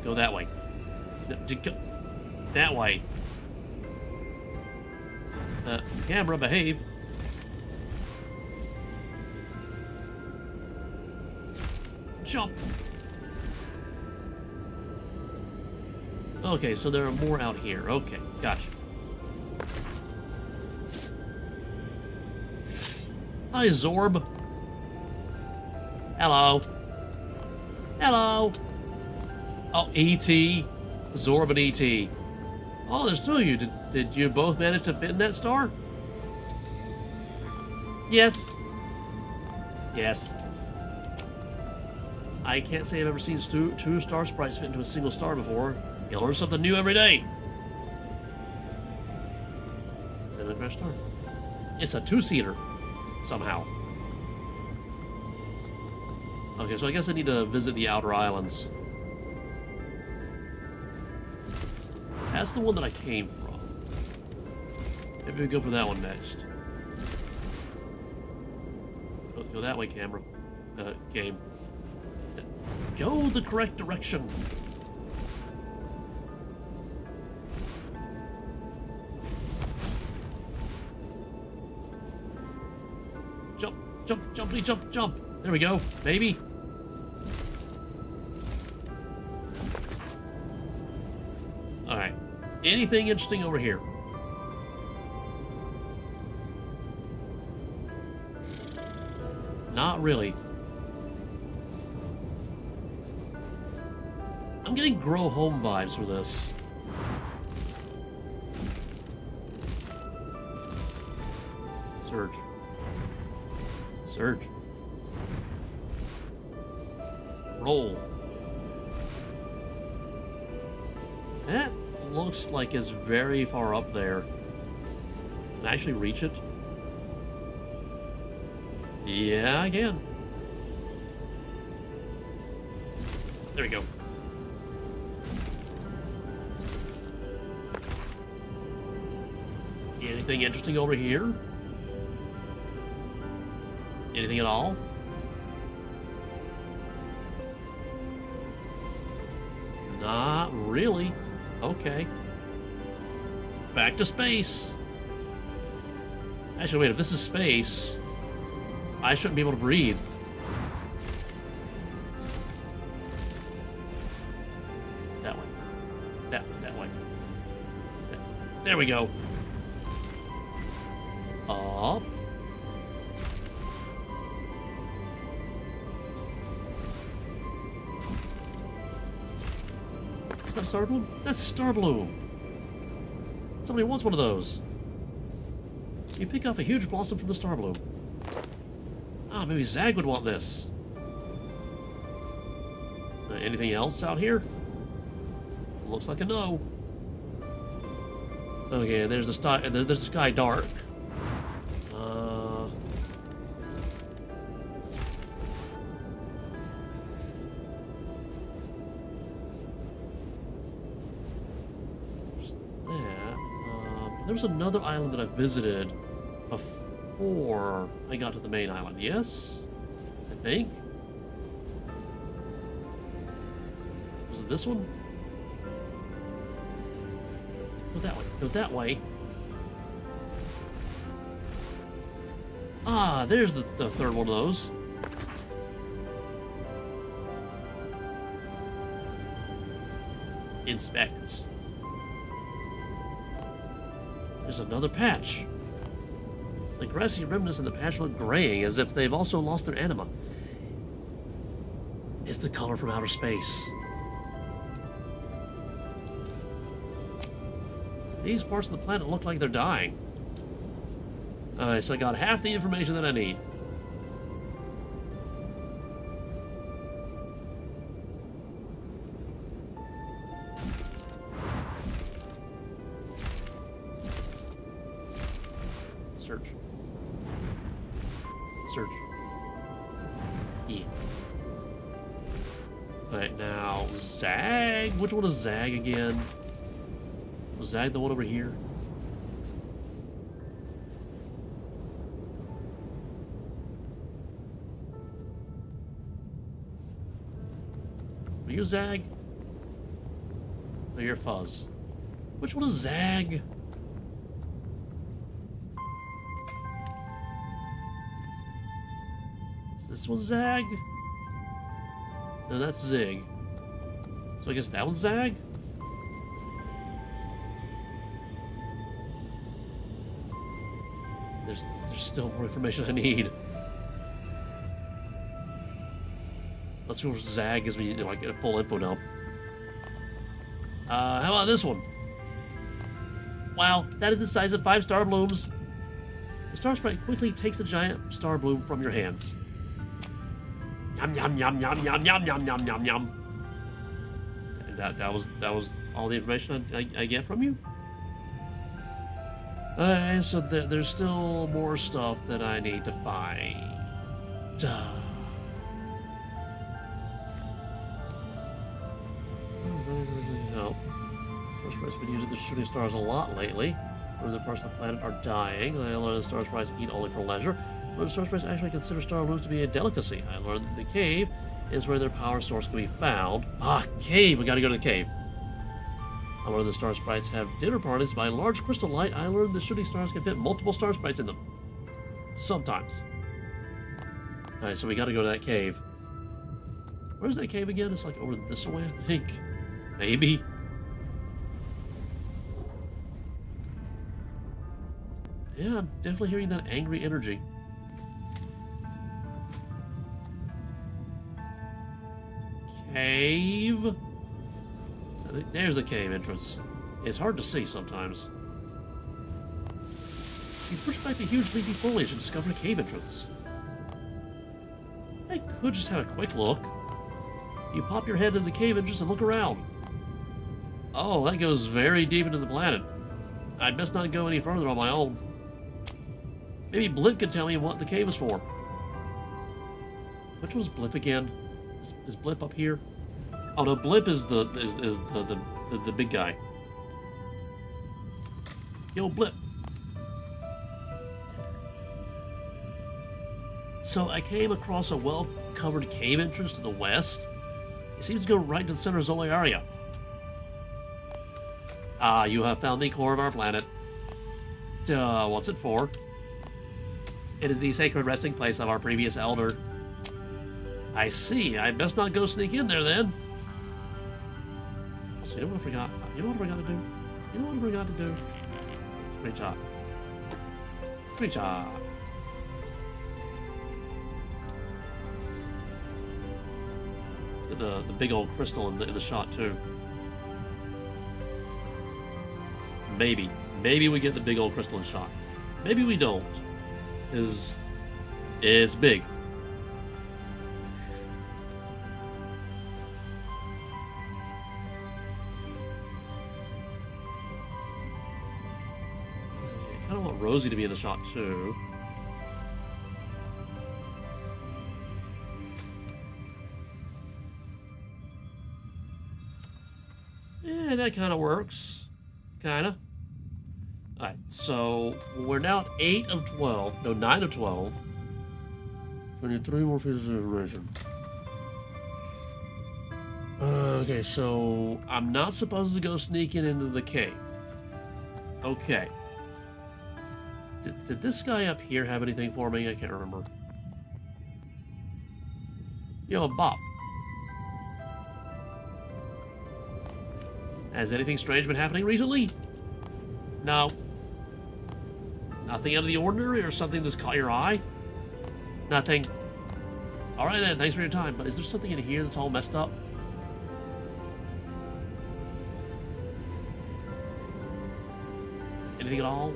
Go that way. No, go that way. Camera, behave. Jump. Okay, so there are more out here. Okay, gotcha. Hi, Zorb. Hello. Hello. Oh, E.T. Zorb and E.T. Oh, there's two of you. Did you both manage to fit in that star? Yes. Yes. I can't say I've ever seen two star sprites fit into a single star before. You learn something new every day. Is that a crash star? It's a two-seater, somehow. Okay, so I guess I need to visit the outer islands. That's the one that I came from. Maybe we go for that one next. Go that way, camera. Game. Go the correct direction. Jump, jump, jumpity, jump, jump. There we go, baby. All right. Anything interesting over here? Not really. I'm getting grow home vibes for this. Surge. Surge. Roll. That looks like it's very far up there. Can I actually reach it? Yeah, I can. There we go. Anything interesting over here? Anything at all? Not really. Okay. Back to space. Actually, wait, if this is space, I shouldn't be able to breathe. That way. That way. There we go. Up. Is that a star bloom? That's a star bloom. Somebody wants one of those. You pick off a huge blossom from the star bloom. Ah, maybe Zag would want this. Anything else out here? Looks like a no. Okay, there's the sky dark. There was another island that I visited before I got to the main island. Yes? I think? Was it this one? Go that way. Go that way. Ah, there's the third one of those. Inspect. There's another patch. The grassy remnants in the patch look graying, as if they've also lost their anima. It's the color from outer space. These parts of the planet look like they're dying. Alright, so I got half the information that I need. Search. Search. Yeah. Alright, now, Zag? Which one is Zag again? Was Zag the one over here? Are you Zag? No, you're Fuzz. Which one is Zag? Is this one Zag? No, that's Zig. So I guess that one's Zag? There's still more information I need. Let's go for Zag gives me like a full info dump. How about this one? Wow, that is the size of 5 star blooms. The star sprite quickly takes the giant star bloom from your hands. Yum yum yum yum yum yum yum yum yum yum. And that was all the information I get from you. So there's still more stuff that I need to find. No. Star sprites have been using the shooting stars a lot lately. When the parts of the planet are dying, I learned the star sprites eat only for leisure. When the star sprites actually consider star blooms to be a delicacy. I learned that the cave is where their power source can be found. Ah, cave! We gotta go to the cave. I learned the star sprites have dinner parties by large crystal light. I learned the shooting stars can fit multiple star sprites in them. Sometimes. Alright, so we gotta go to that cave. Where's that cave again? It's like over this way, I think. Maybe. Yeah, I'm definitely hearing that angry energy. Cave? So there's the cave entrance. It's hard to see sometimes. You push back the huge leafy foliage and discover a cave entrance. I could just have a quick look. You pop your head into the cave entrance and look around. Oh, that goes very deep into the planet. I'd best not go any further on my own. Maybe Blip can tell me what the cave is for. Which one's Blip again? Is Blip up here? Oh no, Blip is the big guy. Yo, Blip. So I came across a well-covered cave entrance to the west. It seems to go right to the center of Zoliaria. Ah, you have found the core of our planet. What's it for? It is the sacred resting place of our previous elder. I see. I best not go sneak in there then. Also, you know what I forgot? You know what I forgot to do? You know what I forgot to do? Screenshot. Screenshot. Let's get the big old crystal in the shot too. Maybe. Maybe we get the big old crystal in shot. Maybe we don't. Because it's big. I kind of want Rosie to be in the shot too. Yeah, that kind of works. Kind of. Alright, so we're now at 8 of 12. No, 9 of 12. So I need 3 more pieces of information. Okay, so I'm not supposed to go sneaking into the cave. Okay. Did this guy up here have anything for me? I can't remember. Yo, Bob. Has anything strange been happening recently? No. Nothing out of the ordinary or something that's caught your eye? Nothing. Alright then, thanks for your time. But is there something in here that's all messed up? Anything at all?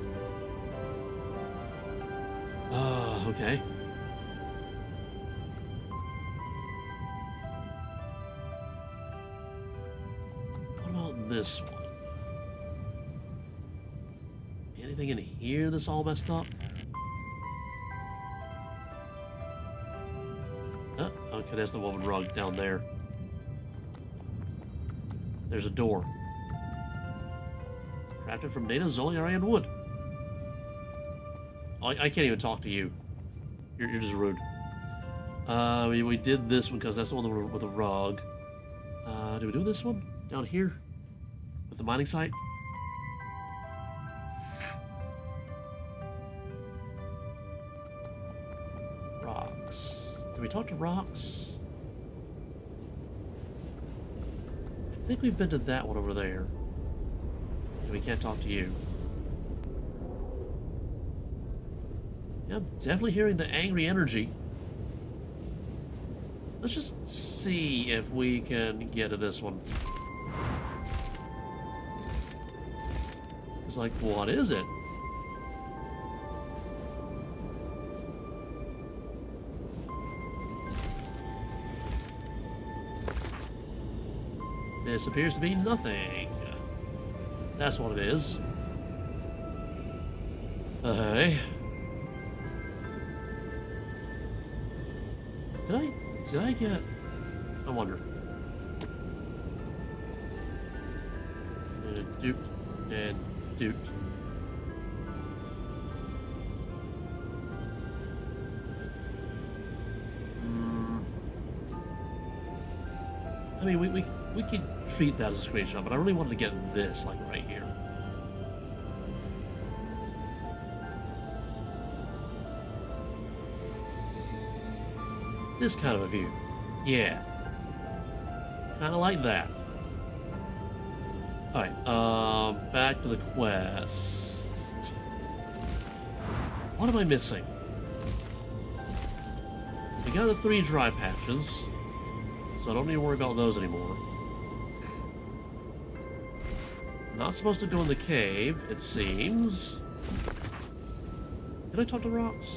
Okay. What about this one? Anything in here that's all messed up? Okay, there's the woven rug down there. There's a door. Crafted from native Zoliarian wood. Oh, I can't even talk to you. You're just rude. We did this one because that's the one with the rug. Did we do this one? Down here? With the mining site? Rocks. Did we talk to rocks? I think we've been to that one over there. And we can't talk to you. Yeah, I'm definitely hearing the angry energy. Let's just see if we can get to this one. It's like, what is it? This appears to be nothing. That's what it is. Hey. Did I get... I wonder. Duped and duped. I mean, we could treat that as a screenshot, but I really wanted to get this, like, right here. This kind of a view. Yeah. Kind of like that. Alright, back to the quest. What am I missing? We got the 3 dry patches, so I don't need to worry about those anymore. Not supposed to go in the cave, it seems. Did I talk to rocks?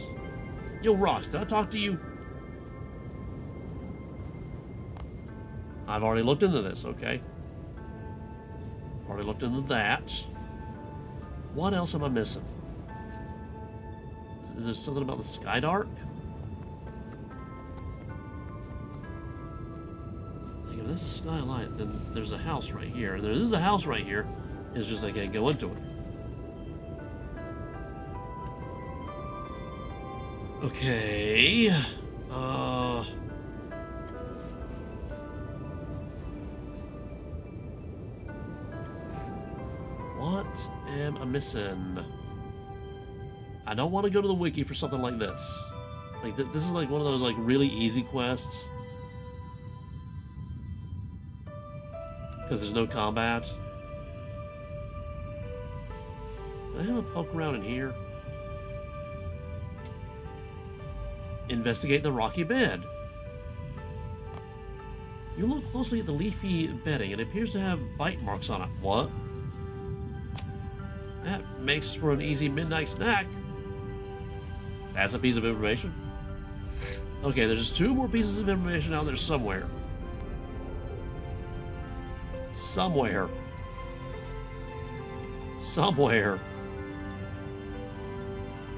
Yo, rocks, did I talk to you? I've already looked into this, okay? Already looked into that. What else am I missing? Is there something about the Skydark? Like, if this is Skylight, then there's a house right here. There is a house right here. It's just I can't go into it. Okay. What am I missing? I don't want to go to the wiki for something like this. Like, this is like one of those, like, really easy quests. Because there's no combat. Did I have a poke around in here? Investigate the rocky bed. You look closely at the leafy bedding. It appears to have bite marks on it. What? That makes for an easy midnight snack. That's a piece of information. Okay, there's just 2 more pieces of information out there somewhere. Somewhere.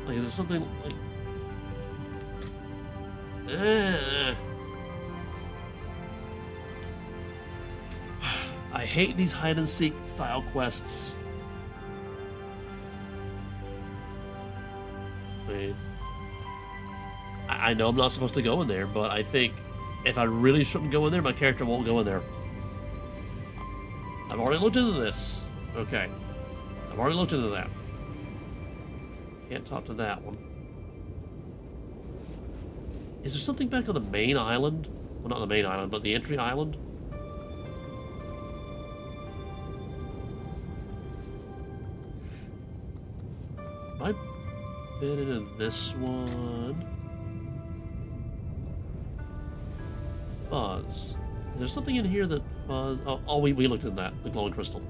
Like, there's something like... I hate these hide-and-seek style quests. I know I'm not supposed to go in there, but I think if I really shouldn't go in there, my character won't go in there. I've already looked into this. Okay. I've already looked into that. Can't talk to that one. Is there something back on the main island? Well, not the main island, but the entry island? Am Fit into this one. Fuzz. Is there something in here that fuzz? Oh, we looked at that. The glowing crystal.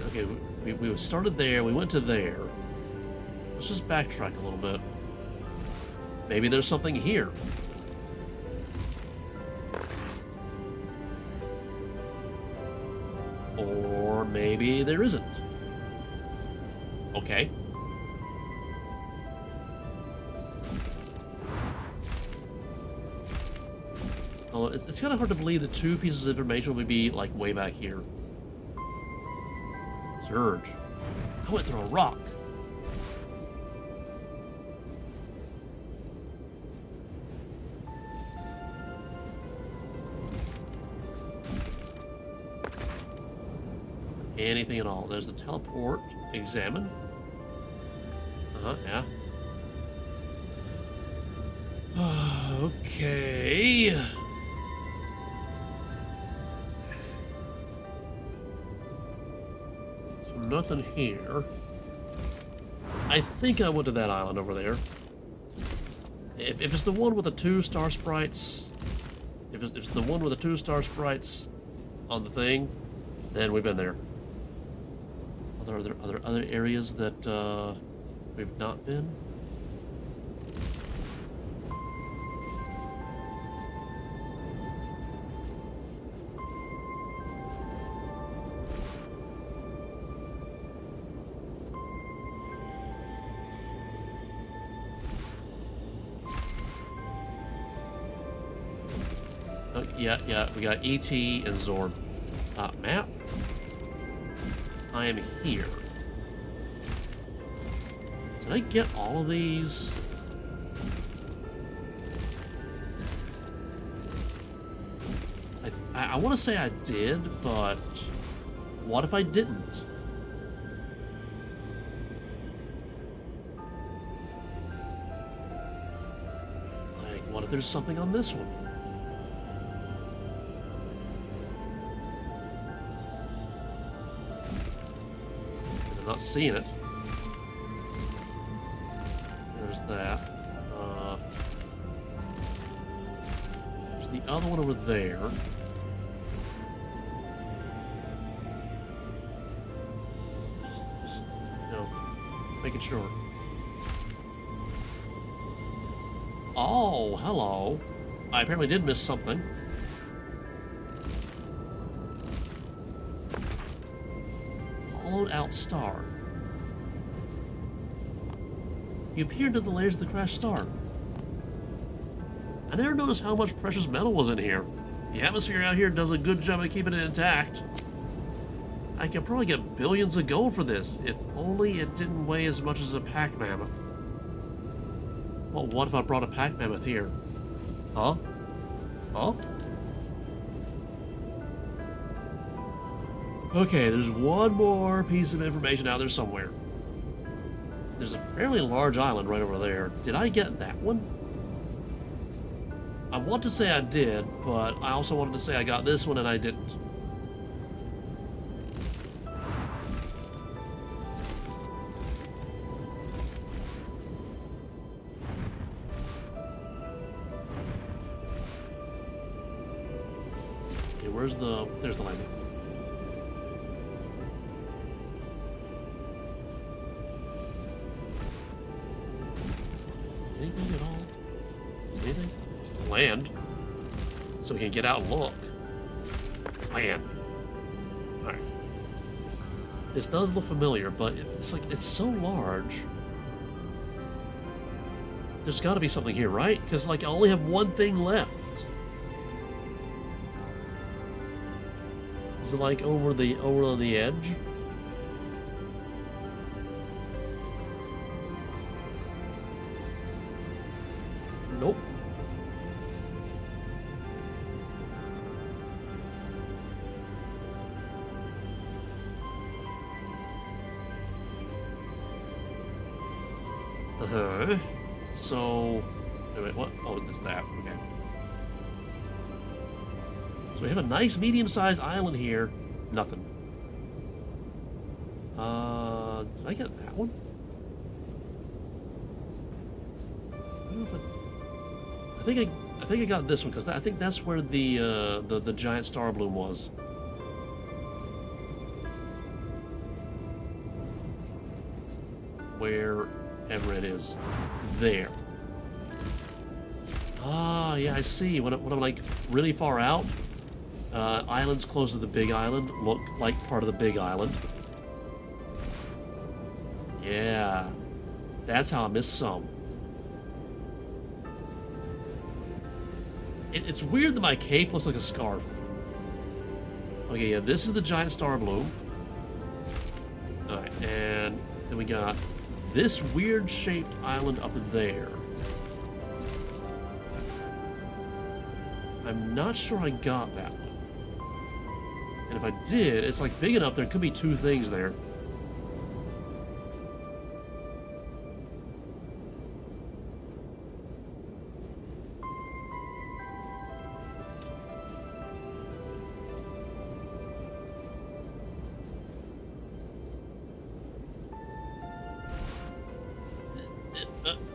Okay, we started there, we went to there. Let's just backtrack a little bit. Maybe there's something here. Or maybe there isn't. Okay. Oh, it's kind of hard to believe that two pieces of information would be like way back here. Surge. I went through a rock. Anything at all. There's the teleport. Examine. Yeah. Okay. So nothing here. I think I went to that island over there. If it's the one with the 2-star sprites, if it's the one with the 2-star sprites on the thing, then we've been there. Are there other areas that we've not been? Oh, yeah, we got ET and Zorb. Map. I am here. Did I get all of these? I want to say I did, but what if I didn't? Like, what if there's something on this one? I'm not seeing it. There's that. There's the other one over there. Just, making sure. Oh, hello. I apparently did miss something. Hollowed out star. You peered into the layers of the crashed star. I never noticed how much precious metal was in here. The atmosphere out here does a good job of keeping it intact. I could probably get billions of gold for this, if only it didn't weigh as much as a pack mammoth. Well, what if I brought a pack mammoth here? Huh? Huh? Okay, there's one more piece of information out there somewhere. There's a fairly large island right over there. Did I get that one? I want to say I did, but I also wanted to say I got this one and I didn't. Okay, where's the... There's the landing. Anything at all? Anything? Land. So we can get out and look. Land. Alright. This does look familiar, but it's like, it's so large. There's gotta be something here, right? Because, like, I only have one thing left. Is it, like, over the edge? Nope. Uh-huh. So, wait, what? Oh, it's that. Okay. So we have a nice medium-sized island here. Nothing. Did I get that one? I don't know if I think I got this one because I think that's where the giant star bloom was. Wherever it is, there. Ah, yeah, I see. When I'm like really far out, islands close to the big island look like part of the big island. Yeah, that's how I missed some. It's weird that my cape looks like a scarf. Okay, yeah, this is the giant star bloom. Alright, and then we got this weird shaped island up there. I'm not sure I got that one. And if I did, it's like big enough there could be two things there.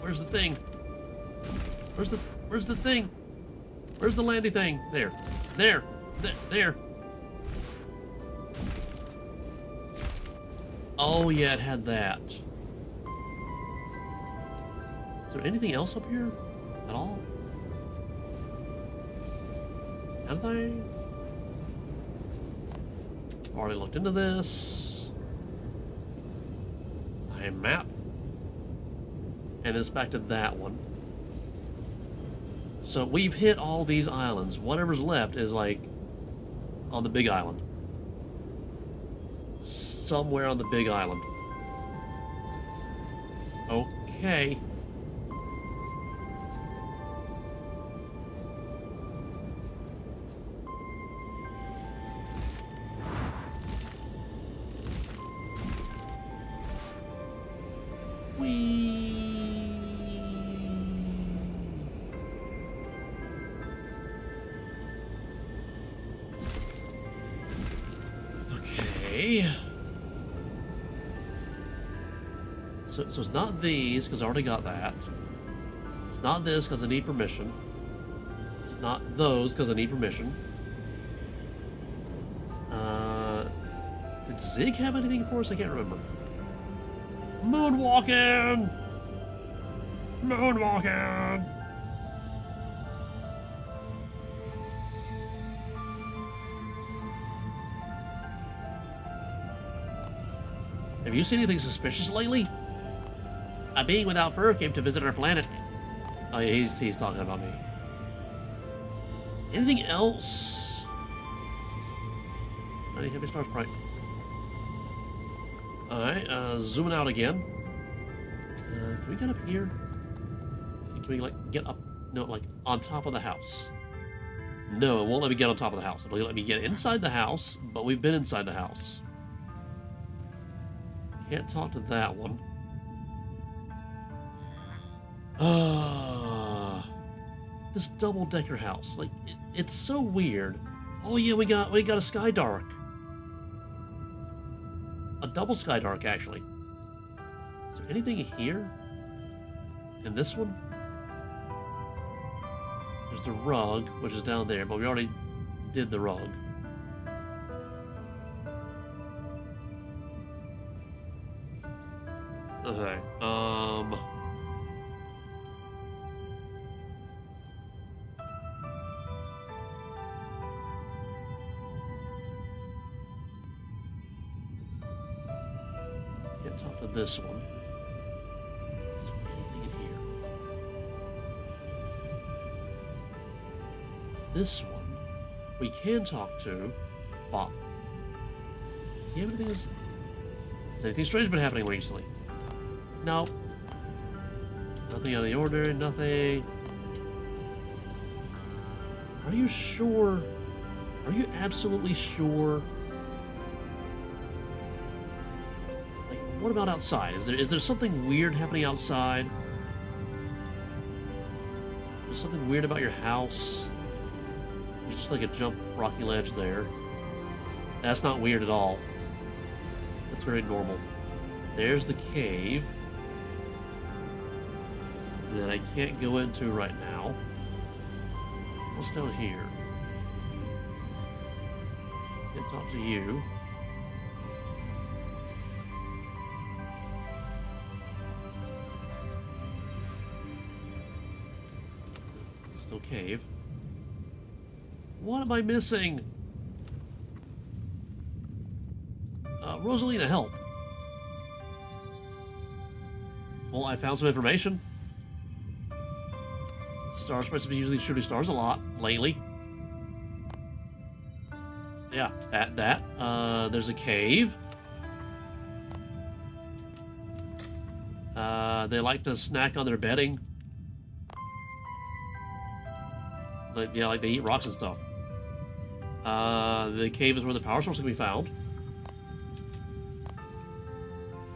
Where's the thing? Where's the thing? Where's the landy thing? There. There. Oh yeah, it had that. Is there anything else up here at all? Anything? Already looked into this. I map. And it's back to that one. So we've hit all these islands. Whatever's left is like on the big island. Somewhere on the big island. Okay. So it's not these, because I already got that. It's not this, because I need permission. It's not those, because I need permission. Did Zig have anything for us? I can't remember. Moonwalking! Moonwalking! Have you seen anything suspicious lately? A being without fur came to visit our planet. Oh yeah, he's talking about me. Anything else? Any heavy star sprite? Alright, zooming out again. Can we get up here? Can we like get up? No, like on top of the house. No, it won't let me get on top of the house. It'll let me get inside the house, but we've been inside the house. Can't talk to that one. This double-decker house, like it's so weird. Oh yeah, we got a Skydark, a double Skydark actually. Is there anything here? In this one, there's the rug, which is down there, but we already did the rug. Okay. Can't talk to this one. Is there anything in here? This one we can talk to Bob. Does he have anything? Has anything strange been happening recently? No. Nothing out of the ordinary, nothing. Are you sure? Are you absolutely sure? Like, What about outside? Is there something weird happening outside? There's something weird about your house. There's just like a jump rocky ledge there. That's not weird at all. That's very normal. There's the cave that I can't go into right now. What's down here? Can't talk to you. Still cave. What am I missing? Rosalina, help. Well, I found some information. Star sprites have been using shooting stars a lot lately. Yeah, there's a cave. They like to snack on their bedding. Like they eat rocks and stuff. The cave is where the power source can be found.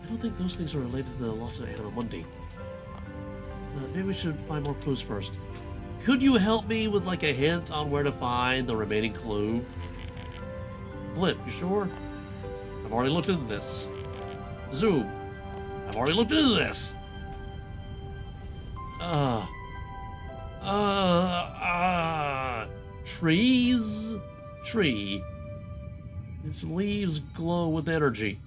I don't think those things are related to the loss of Anna-Mundi. Maybe we should find more clues first. Could you help me with like a hint on where to find the remaining clue? Blip, you sure? I've already looked into this. Zoom. I've already looked into this. Trees? Tree. Its leaves glow with energy.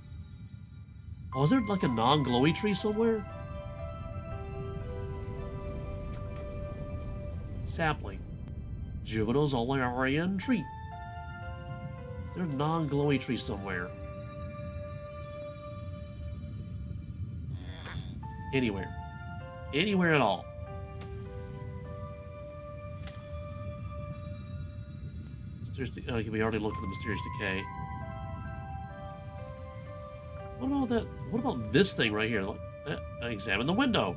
Oh, is there like a non-glowy tree somewhere? Sapling. Juvenile's Olarian tree. Is there a non-glowy tree somewhere? Anywhere. Anywhere at all. Mysterious we already looked at the mysterious decay. What about that? What about this thing right here? Examine the window.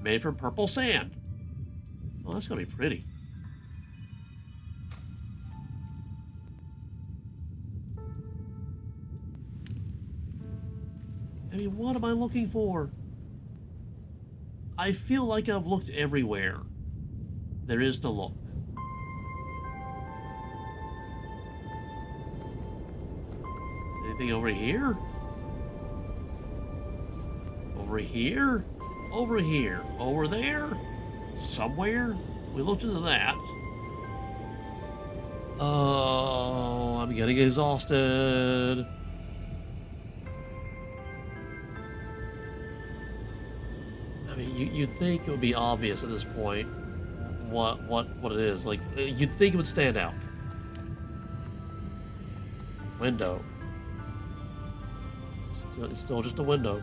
Made from purple sand. Oh, that's gonna be pretty. I mean, what am I looking for? I feel like I've looked everywhere there is to look. Is anything over here? Over here? Over here? Over there? Somewhere? We looked into that. Oh, I'm getting exhausted. I mean, you'd think it would be obvious at this point what it is. Like, you'd think it would stand out. Window. It's still just a window.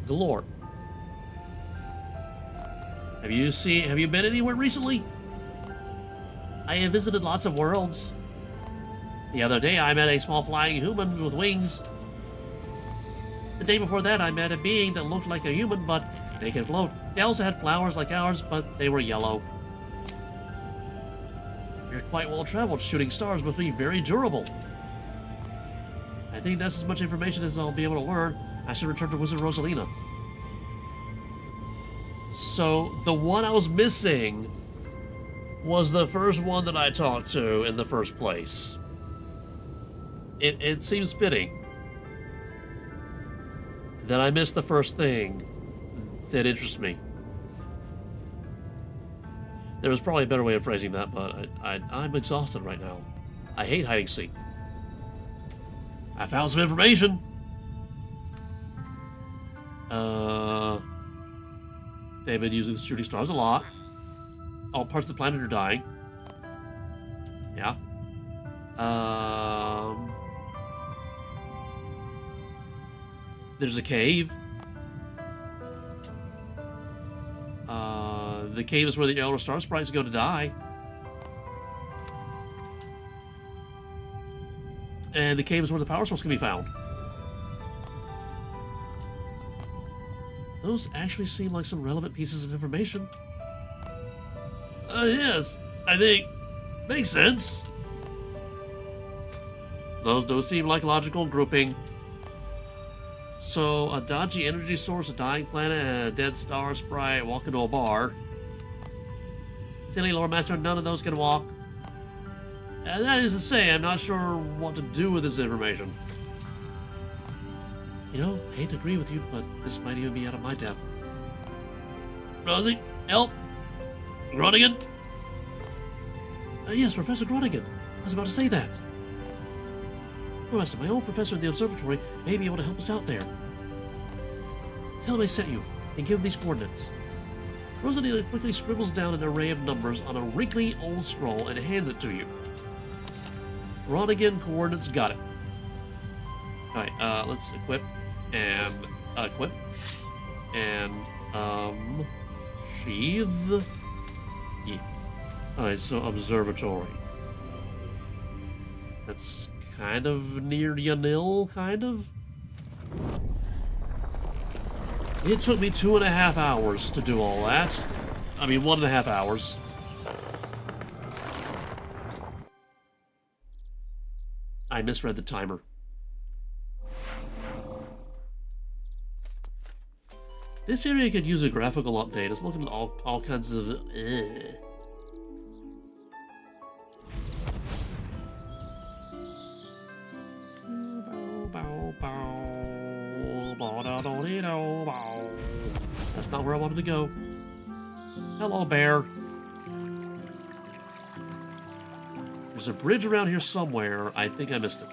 Galore. Have you been anywhere recently? I have visited lots of worlds. The other day I met a small flying human with wings. The day before that I met a being that looked like a human, but they can float. They also had flowers like ours, but they were yellow. You're quite well traveled. Shooting stars must be very durable. I think that's as much information as I'll be able to learn. I should return to Wizard Rosalina. So, the one I was missing was the first one that I talked to in the first place. It seems fitting that I missed the first thing that interests me. There was probably a better way of phrasing that, but I'm exhausted right now. I hate hide and seek. I found some information. They've been using the shooting stars a lot. All parts of the planet are dying. Yeah. There's a cave. The cave is where the elder star sprites go to die. And the cave is where the power source can be found. Those actually seem like some relevant pieces of information. Yes, I think makes sense. Those do seem like logical grouping. So, a dodgy energy source, a dying planet, and a dead star sprite walk into a bar. Silly Loremaster, none of those can walk. And that is to say, I'm not sure what to do with this information. You know, I hate to agree with you, but this might even be out of my depth. Rosie, help! Groningen? Yes, Professor Groningen. I was about to say that. Loremaster, my old professor at the observatory may be able to help us out there. Tell him I sent you, and give him these coordinates. Rosalina quickly scribbles down an array of numbers on a wrinkly old scroll and hands it to you. Groningen coordinates, got it. Alright, let's equip and equip and sheath. Yeah. Alright, so observatory. That's kind of near Yanil, kind of. It took me 2.5 hours to do all that. I mean, 1.5 hours. I misread the timer. This area could use a graphical update. It's looking at all kinds of... That's not where I wanted to go. Hello, bear. There's a bridge around here somewhere. I think I missed it.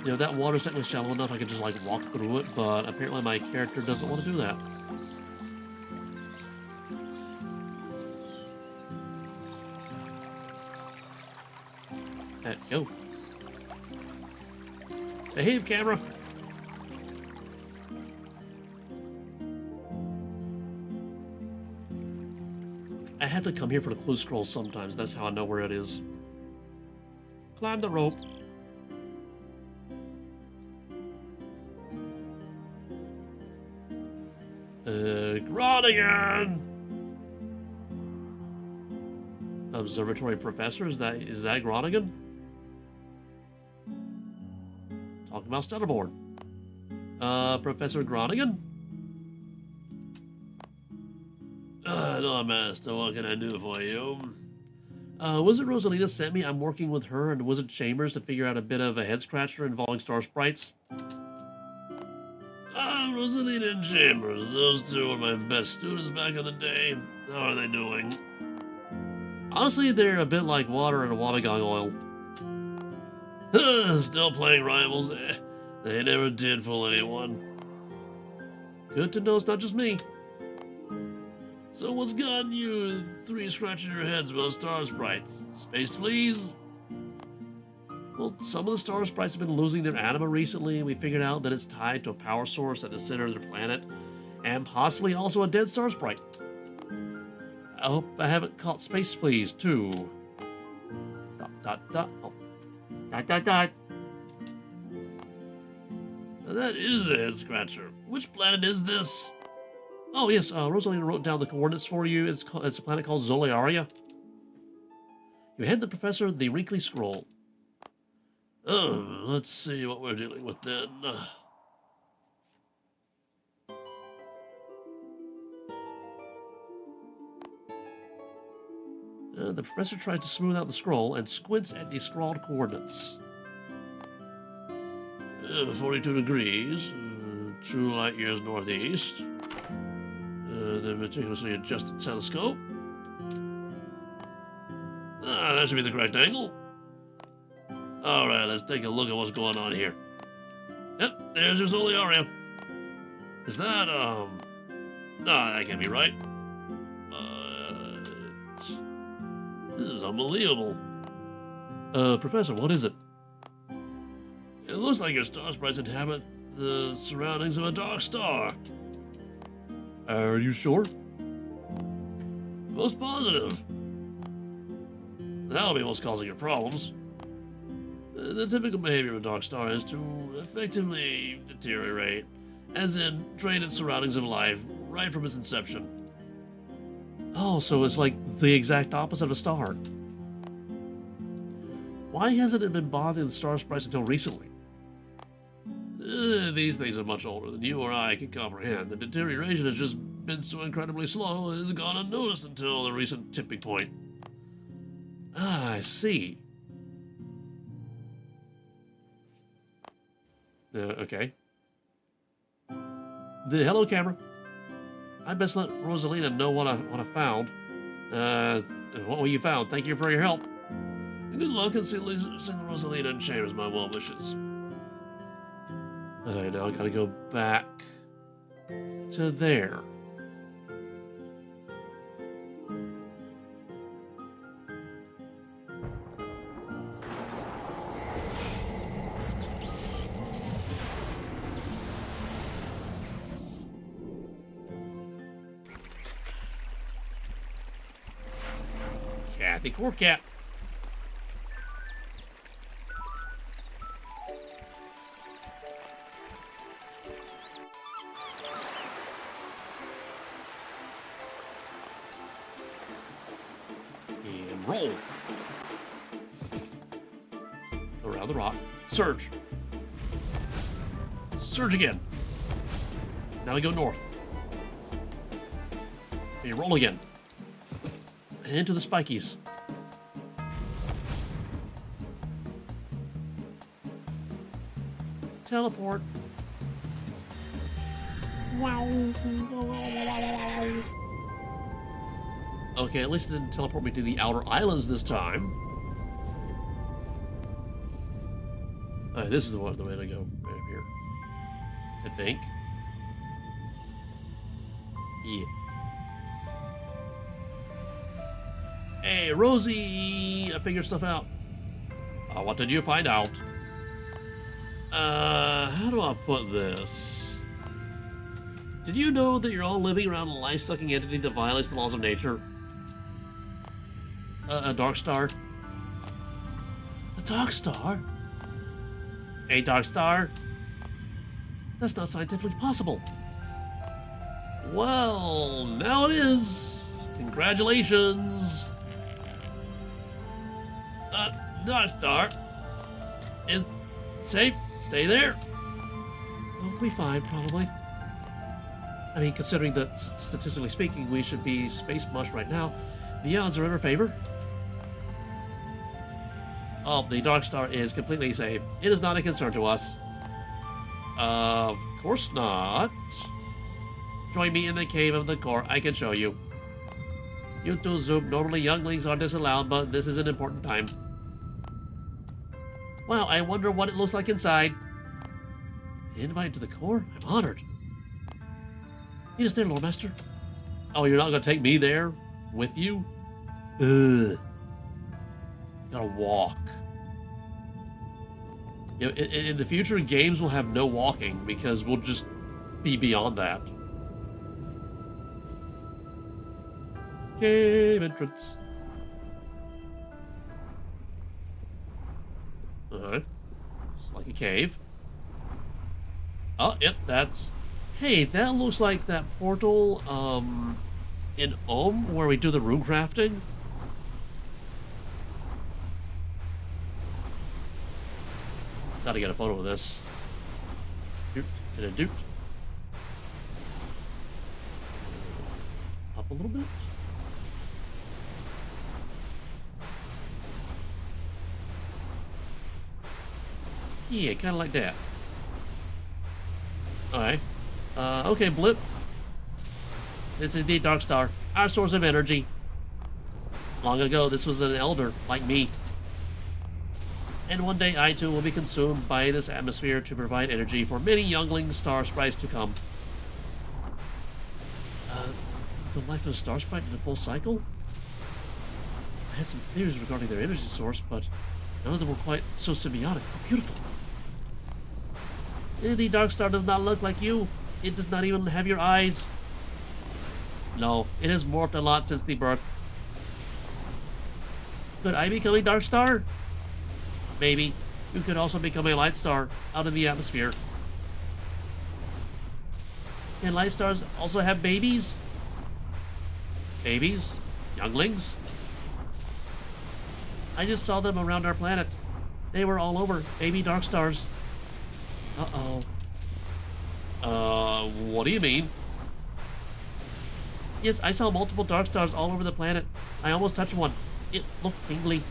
You know, that water's technically shallow enough I can just, like, walk through it, but apparently my character doesn't want to do that. Go. Behave, camera. I had to come here for the clue scroll sometimes. That's how I know where it is. Climb the rope. Groningen! Observatory professor? Is that Groningen? Talking about Stellarboard. Professor Groningen? Loremaster, what can I do for you? Wizard Rosalina sent me. I'm working with her and Wizard Chambers to figure out a bit of a head-scratcher involving star sprites. Rosalina and Chambers, those two were my best students back in the day. How are they doing? Honestly, they're a bit like water and wobbegong oil. Still playing rivals? They never did fool anyone. Good to know it's not just me. So what's gotten you three scratching your heads about star sprites? Space fleas? Well, some of the star sprites have been losing their anima recently, and we figured out that it's tied to a power source at the center of their planet, and possibly also a dead star sprite. I hope I haven't caught space fleas, too. ... Oh. ... Now that is a head scratcher. Which planet is this? Oh, yes, Rosalina wrote down the coordinates for you. It's a planet called Zoliaria. You hand the professor the wrinkly scroll. Let's see what we're dealing with then. The professor tries to smooth out the scroll and squints at the scrawled coordinates. 42 degrees, 2 light years northeast. The meticulously adjusted telescope. That should be the correct angle. Alright, let's take a look at what's going on here. Yep, there's your Zoliaria. Is that, no, that can't be right. This is unbelievable. Professor, what is it? It looks like your star sprites inhabit the surroundings of a dark star. Are you sure? Most positive. That'll be what's causing your problems. The typical behavior of a dark star is to effectively deteriorate, as in drain its surroundings of life right from its inception. Oh, so it's like the exact opposite of a star. Why hasn't it been bothering the star sprites until recently? These things are much older than you or I can comprehend. The deterioration has just been so incredibly slow it has gone unnoticed until the recent tipping point. Ah, I see. Okay. Hello, camera. I best let Rosalina know what I found. What you found. Thank you for your help. And good luck in seeing Rosalina and Chambers my well wishes. Alright, now I gotta go back to there. Kathy Corcat. And roll. Go around the rock. Surge. Surge again. Now we go north. And you roll again. Into the spikies. Teleport. Wow. Okay, at least it didn't teleport me to the outer islands this time. Alright, this is the way to go right here. I think. Yeah. Hey, Rosie! I figured stuff out. What did you find out? How do I put this? Did you know that you're all living around a life-sucking entity that violates the laws of nature? A dark star? A dark star? A dark star? That's not scientifically possible. Well, now it is. Congratulations. Dark star is safe. Stay there. We'll be fine, probably. I mean, considering that, statistically speaking, we should be space mush right now, the odds are in our favor. Oh, the Dark Star is completely safe. It is not a concern to us. Of course not. Join me in the cave of the core. I can show you. You too, Zoop. Normally younglings are disallowed, but this is an important time. Wow, I wonder what it looks like inside. Invited to the core? I'm honored. Meet us there, Loremaster. Oh, you're not gonna take me there with you? Ugh. Gotta walk. You know, in the future, games will have no walking because we'll just be beyond that. Cave entrance. It's like a cave. Oh, yep, that's... Hey, that looks like that portal, in where we do the rune crafting. Gotta get a photo of this. Doot, and a doot. Up a little bit. Yeah, kind of like that. Alright. Okay, Blip. This is the Dark Star, our source of energy. Long ago, this was an elder, like me. And one day, I too will be consumed by this atmosphere to provide energy for many youngling star sprites to come. The life of a star sprite in a full cycle? I had some theories regarding their energy source, but none of them were quite so symbiotic. How beautiful. The Dark Star does not look like you. It does not even have your eyes. No, it has morphed a lot since the birth. Could I become a Dark Star? Maybe. You could also become a Light Star out in the atmosphere. Can Light Stars also have babies? Babies? Younglings? I just saw them around our planet. They were all over. Baby dark stars. Uh-oh. What do you mean? Yes, I saw multiple dark stars all over the planet. I almost touched one. It looked tingly.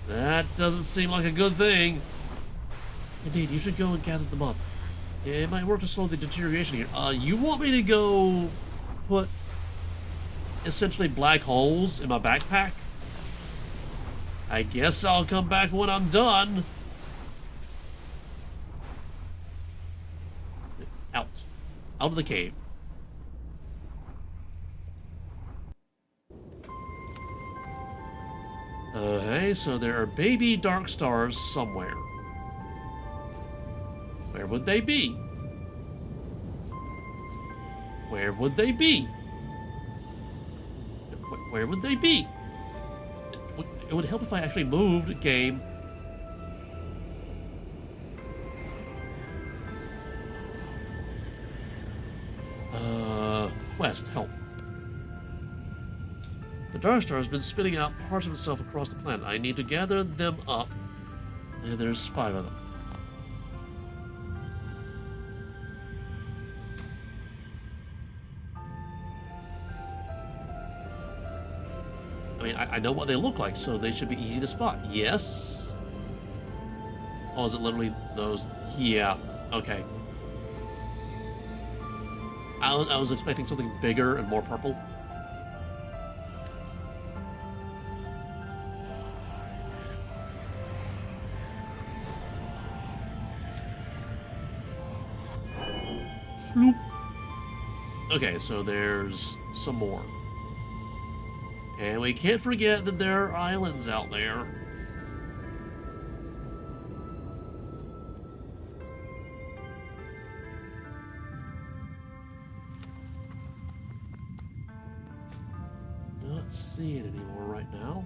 That doesn't seem like a good thing. Indeed, you should go and gather them up. It might work to slow the deterioration here. You want me to go put essentially black holes in my backpack? I guess I'll come back when I'm done. Out. Out of the cave. Okay, so there are baby dark stars somewhere. Where would they be? Where would they be? Where would they be? It would help if I actually moved, game. Quest, help. The Dark Star has been spitting out parts of itself across the planet. I need to gather them up. And there's 5 of them. I mean, I know what they look like, so they should be easy to spot. Yes? Oh, is it literally those? Yeah. Okay. I was expecting something bigger and more purple. Sloop. Okay, so there's some more. And we can't forget that there are islands out there. Not seeing it anymore right now.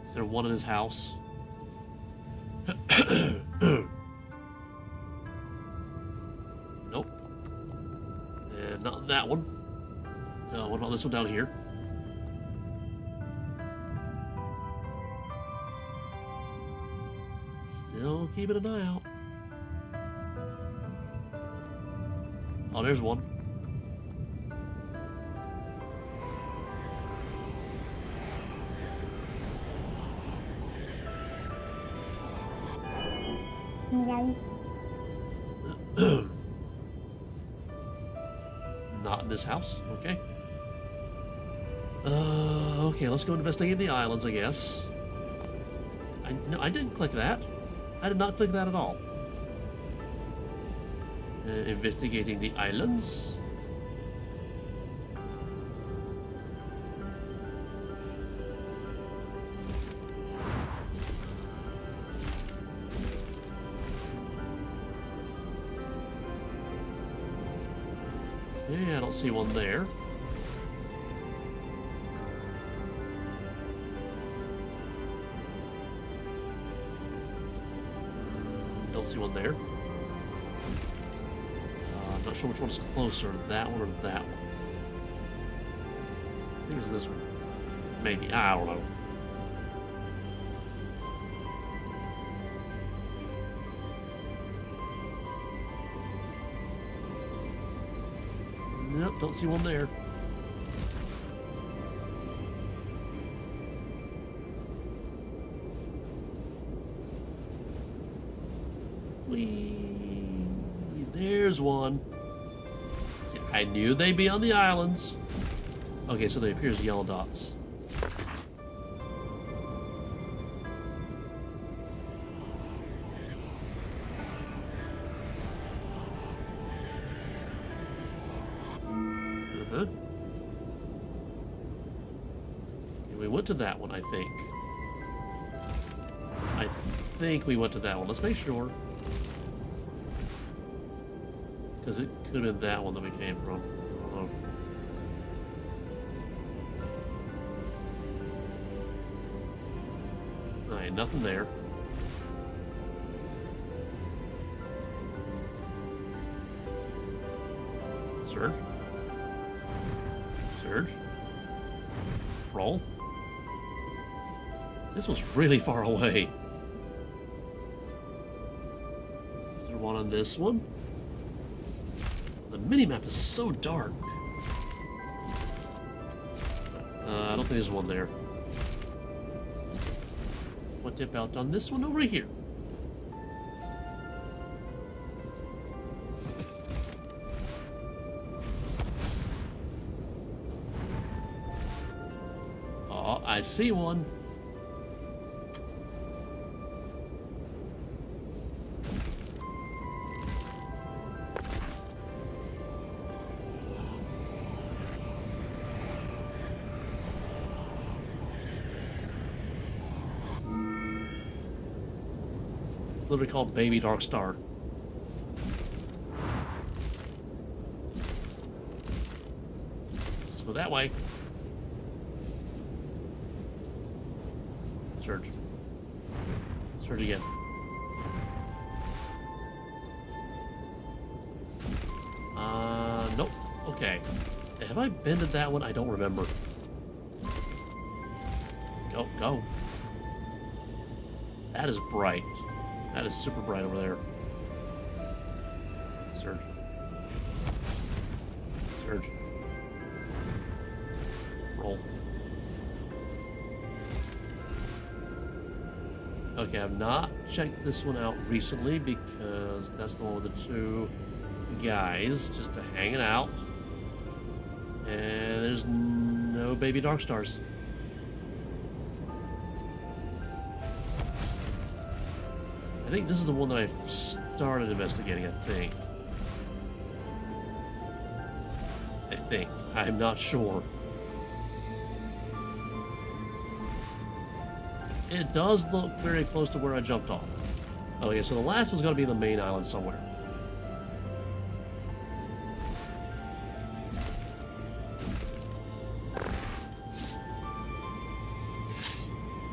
Is there one in his house? Nope. And not in that one. What about this one down here? Still keeping an eye out. Oh, there's one. Not in this house. Okay. Okay, let's go investigate the islands, I guess. No, I didn't click that. I did not click that at all. Investigating the islands. Okay, I don't see one there. Don't see one there. I'm not sure which one's closer, that one or that one. I think it's this one. Maybe, I don't know. Nope, don't see one there. Whee! There's one. See, I knew they'd be on the islands. Okay, so they appear as yellow dots. We went to that one, I think. I think we went to that one. Let's make sure. Because it could have been that one that we came from. I don't know. Alright, nothing there. Surge? Surge? roll. This was really far away. Is there one on this one? The minimap is so dark. I don't think there's one there. What about on this one over here? Oh, I see one. It's literally called Baby Dark Star. Let's go that way. Search. Search again. Nope. Okay. Have I been to that one? I don't remember. Go, go. That is bright. That is super bright over there. Surge. Surge. Roll. Okay, I've not checked this one out recently because that's the one with the two guys just hanging out. And there's no baby dark stars. I think this is the one that I started investigating, I think. I'm not sure. It does look very close to where I jumped off. Okay, so the last one's got to be the main island somewhere.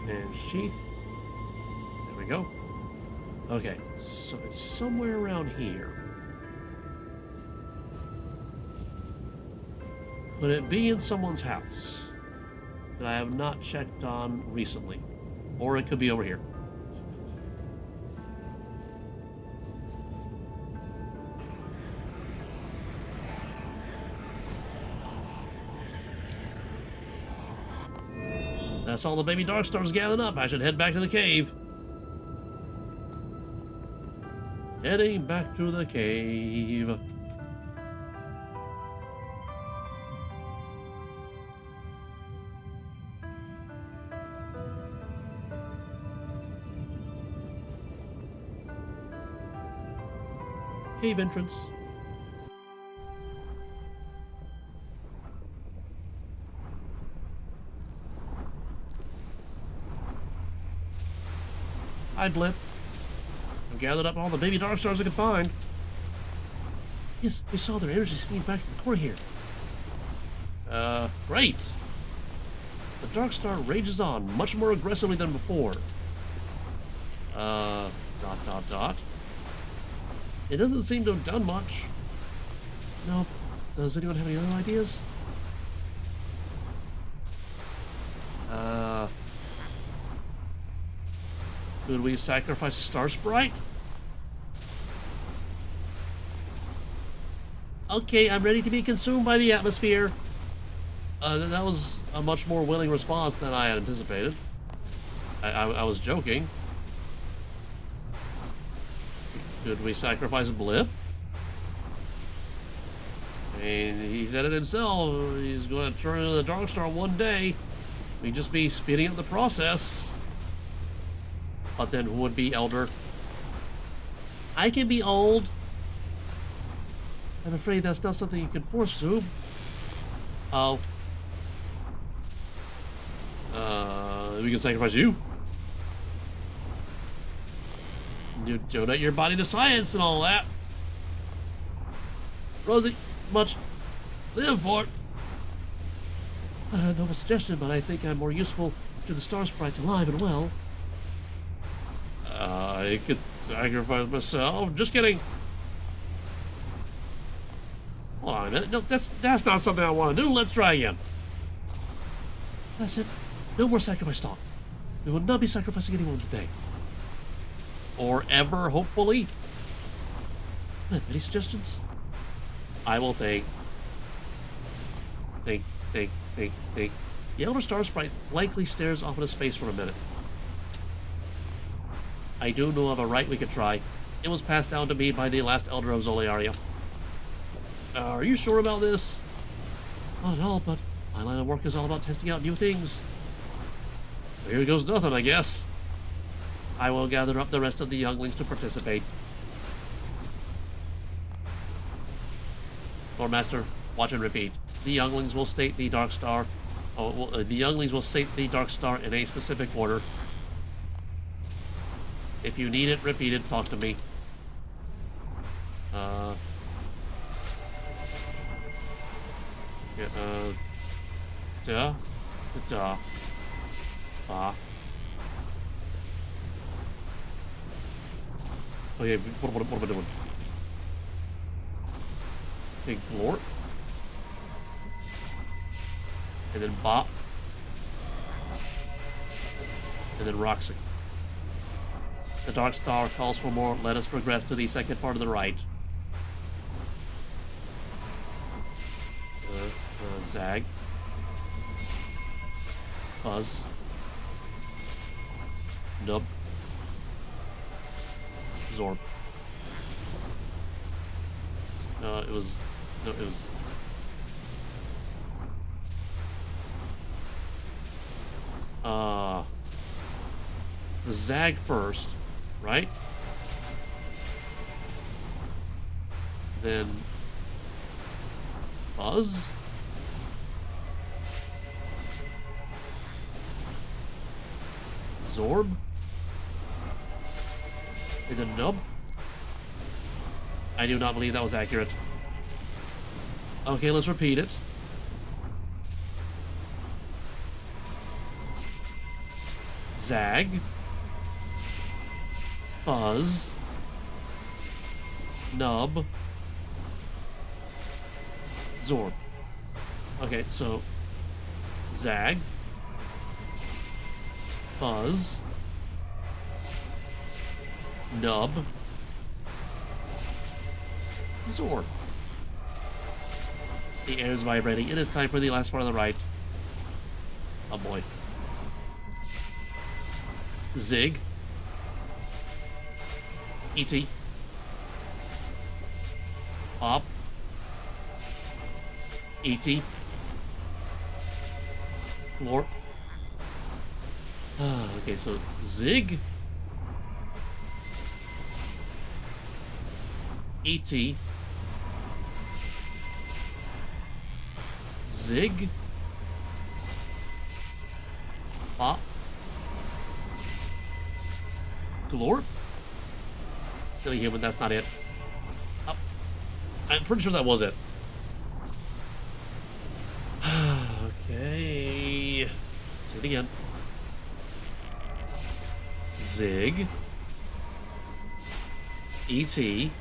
And sheath. There we go. Okay, so it's somewhere around here. Could it be in someone's house that I have not checked on recently? Or it could be over here. That's all the baby dark stars gathered up. I should head back to the cave. Heading back to the cave. Cave entrance. Hi, Blip. I've gathered up all the baby dark stars I could find. Yes, we saw their energies feed back to the core here. Great. The dark star rages on much more aggressively than before. Dot. It doesn't seem to have done much. Nope. Does anyone have any other ideas? Could we sacrifice a star sprite? Okay, I'm ready to be consumed by the atmosphere. That was a much more willing response than I had anticipated. I was joking. Could we sacrifice Blip? I mean, he said it himself. He's going to turn into the Dark Star one day. We'd just be speeding up the process. But then who would be elder? I can be old. I'm afraid that's not something you can force to. Oh. We can sacrifice you. You donate your body to science and all that. Rosie, much live for it. Noble suggestion, but I think I'm more useful to the star sprites alive and well. I could sacrifice myself. Just kidding. Hold on a minute. No, that's not something I want to do. Let's try again. That's it. No more sacrifice talk. We will not be sacrificing anyone today. Or ever, hopefully. Any suggestions? I will think. Think. The Elder Star Sprite likely stares off into space for a minute. I do know of a rite we could try. It was passed down to me by the last Elder of Zoliaria. Are you sure about this? Not at all, but my line of work is all about testing out new things. Here goes nothing, I guess. I will gather up the rest of the younglings to participate. Loremaster, watch and repeat. The younglings will state the Dark Star. The younglings will state the Dark Star in a specific order. If you need it repeated, talk to me. Okay, what am I doing? Big Glort. And then Bop. And then Roxy. The Dark Star calls for more. Let us progress to the second part of the rite. Zag. Buzz. Nub. Zorb. It was Zag first, right? Then Buzz. Zorb. And then Nub. I do not believe that was accurate. Okay, let's repeat it. Zag. Buzz. Nub. Zorb. Okay, so Zag. Buzz. Nub. Zorb. The air is vibrating. It is time for the last part of the rite. Oh boy. Zig. E.T. Pop. E.T. Glorp. Okay, so Zig. E.T. Zig. Pop. Glorp. Silly human, that's not it. Oh, I'm pretty sure that was it. Okay. Say it again. Zig. E.T.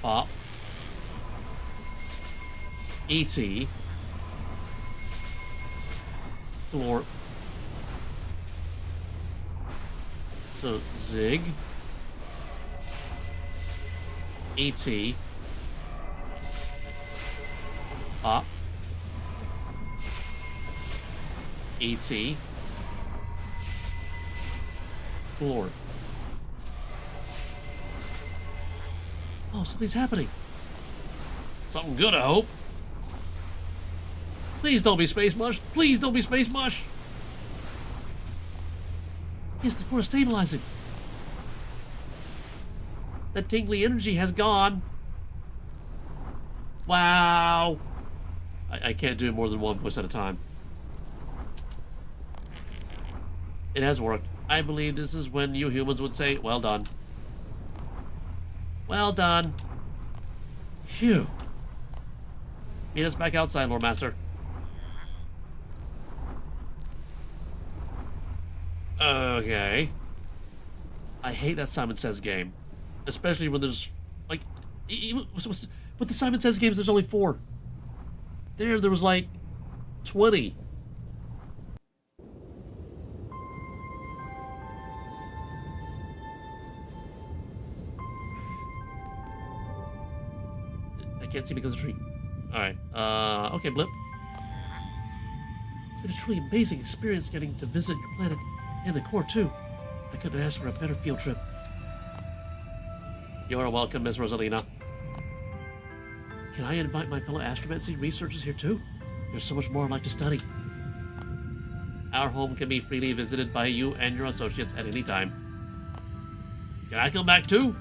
Pop. E.T. Glorp. So, Zig. E.T. Pop. E.T. Glorp. Oh, something's happening. Something good, I hope. Please don't be Space Mush. Please don't be Space Mush. Yes, the core is stabilizing. That tingly energy has gone. Wow. I can't do more than one voice at a time. It has worked. I believe this is when you humans would say, well done. Well done. Phew. Meet us back outside, Loremaster. Okay. I hate that Simon Says game. Especially when there's, like, with the Simon Says games, there's only 4. There was like 20. I can't see because of the tree. Alright, okay, Blip. It's been a truly amazing experience getting to visit your planet and the core, too. I couldn't ask for a better field trip. You're welcome, Miss Rosalina. Can I invite my fellow astromancy researchers here, too? There's so much more I'd like to study. Our home can be freely visited by you and your associates at any time. Can I come back, too?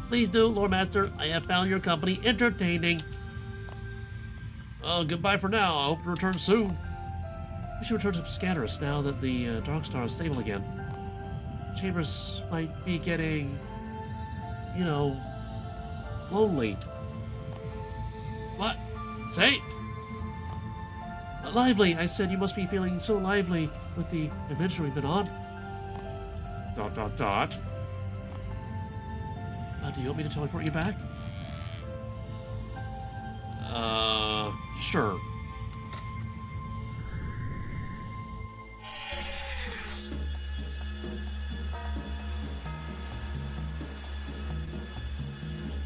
Please do, Loremaster. I have found your company entertaining. Goodbye for now. I hope to return soon. We should return to Piscatoris now that the Dark Star is stable again. Chambers might be getting, you know, lonely. What? Say? Lively. I said you must be feeling so lively with the adventure we've been on. ... do you want me to teleport you back? Sure.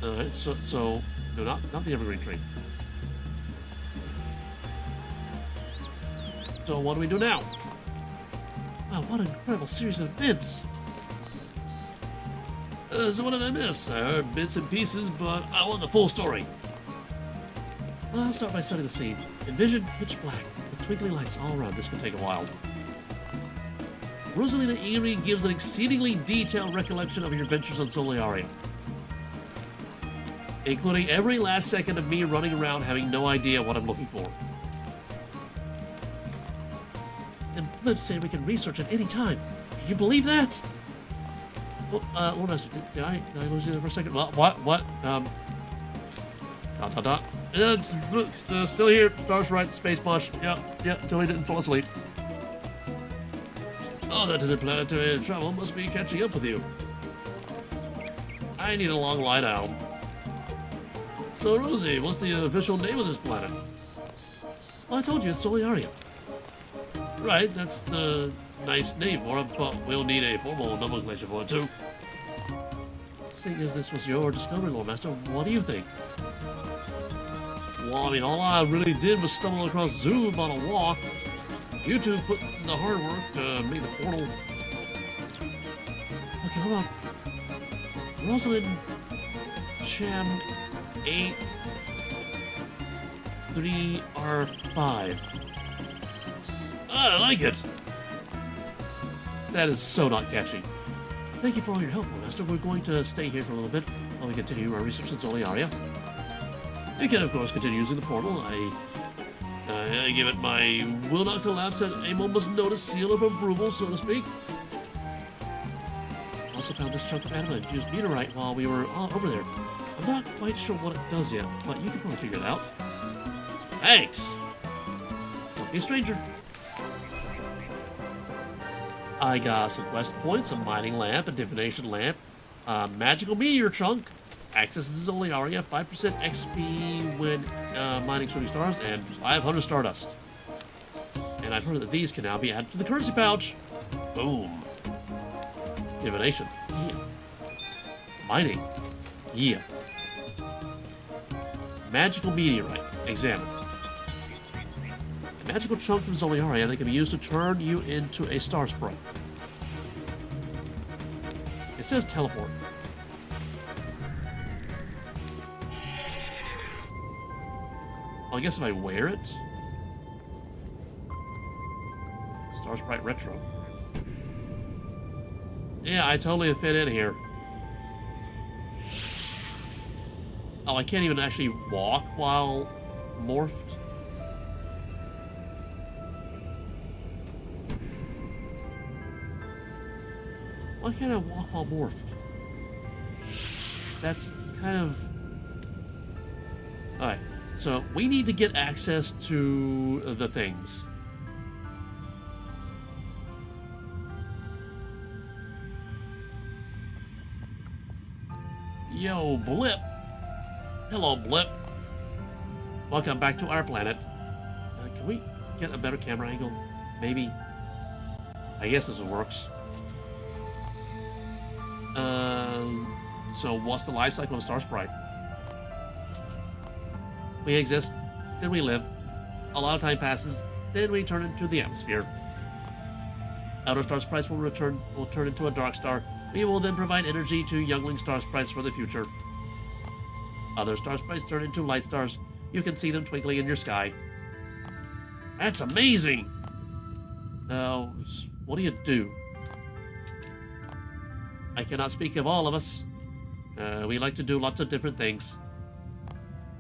Alright, so, no, not the evergreen tree. So what do we do now? Wow, what an incredible series of events! So what did I miss? I heard bits and pieces, but I want the full story. Well, I'll start by setting the scene. Envision pitch black, with twinkling lights all around. This could take a while. Rosalina Erie gives an exceedingly detailed recollection of your adventures on Soliaria, including every last second of me running around having no idea what I'm looking for. And Blip said we can research at any time. Can you believe that? Oh, Loremaster, did I lose you there for a second? What? It's still here. Stars right, space push. Yeah, totally didn't fall asleep. Oh, that interplanetary travel must be catching up with you. I need a long lie now. So, Rosie, what's the official name of this planet? Well, I told you, it's Soliaria. Right, that's the nice name for it, but we'll need a formal nomenclature for it, too. Seeing as this was your discovery, Loremaster, what do you think? Well, I mean, all I really did was stumble across Zoom on a walk. You two put in the hard work to make the portal. Okay, hold on. Rosalind Chan 83R5. I like it. That is so not catchy. Thank you for all your help, Loremaster. We're going to stay here for a little bit while we continue our research in Soliaria. You can, of course, continue using the portal. I give it my will not collapse at a moment's notice seal of approval, so to speak. Also found this chunk of adamant-infused meteorite while we were over there. I'm not quite sure what it does yet, but you can probably figure it out. Thanks! Don't be a stranger. I got some quest points, a mining lamp, a divination lamp, a magical meteor chunk, access to Soliaria, 5% XP when mining shooting stars, and 500 stardust. And I've heard that these can now be added to the currency pouch. Boom. Divination. Yeah. Mining. Yeah. Magical meteorite. Examine. A magical chunk from Soliaria that can be used to turn you into a star sprite. It says teleport. Well, I guess if I wear it. Star Sprite Retro. Yeah, I totally fit in here. Oh, I can't even actually walk while morphed. Why can't I walk while morphed? That's kind of... Alright, so we need to get access to the things. Yo, Blip. Hello, Blip. Welcome back to our planet. Can we get a better camera angle? Maybe. I guess this works. So what's the life cycle of a star sprite? We exist, then we live. A lot of time passes, then we turn into the atmosphere. Outer star sprites will turn into a dark star. We will then provide energy to youngling star sprites for the future. Other star sprites turn into light stars. You can see them twinkling in your sky. That's amazing! Now, what do you do? I cannot speak of all of us. We like to do lots of different things.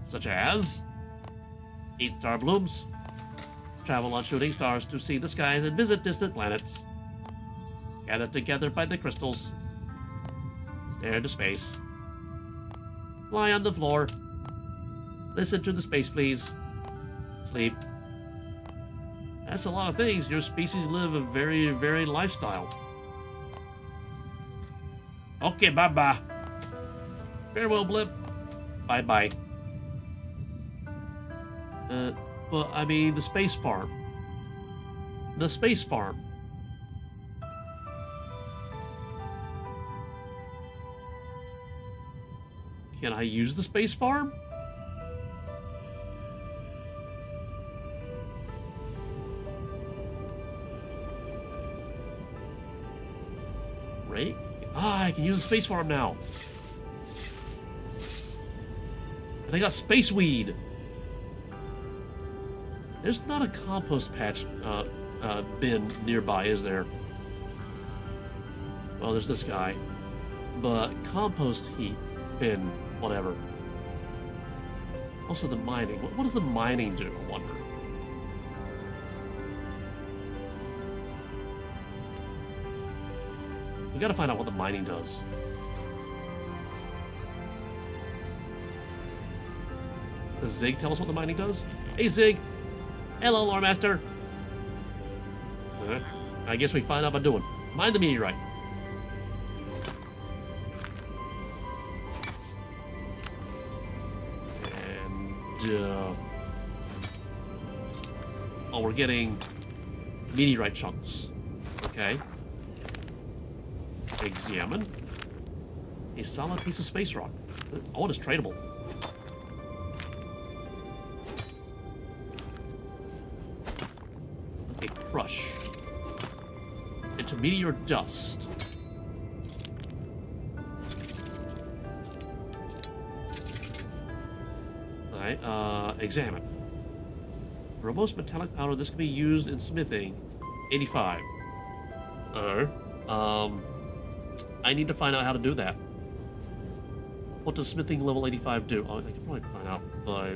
Such as... eat star blooms. Travel on shooting stars to see the skies and visit distant planets. Gather together by the crystals. Stare into space. Lie on the floor. Listen to the space fleas. Sleep. That's a lot of things. Your species live a very varied lifestyle. Okay, bye-bye. Farewell, Blip. Bye-bye. But, I mean, the space farm. The space farm. Can I use the space farm? Right? Ah, I can use the space farm now. And I got space weed. There's not a compost patch bin nearby, is there? Well, there's this guy. But compost heap bin, whatever. Also the mining. What does the mining do, I wonder? We gotta find out what the mining does. Does Zig tell us what the mining does? Hey, Zig! Hello, Loremaster! I guess we find out by doing. Mine the meteorite. And, oh, we're getting meteorite chunks. Okay. Examine. A solid piece of space rock. Oh, it is tradable. Okay, crush. Into meteor dust. Alright, examine. Robust metallic powder. This can be used in smithing. 85. I need to find out how to do that. What does smithing level 85 do? Oh, I can probably find out by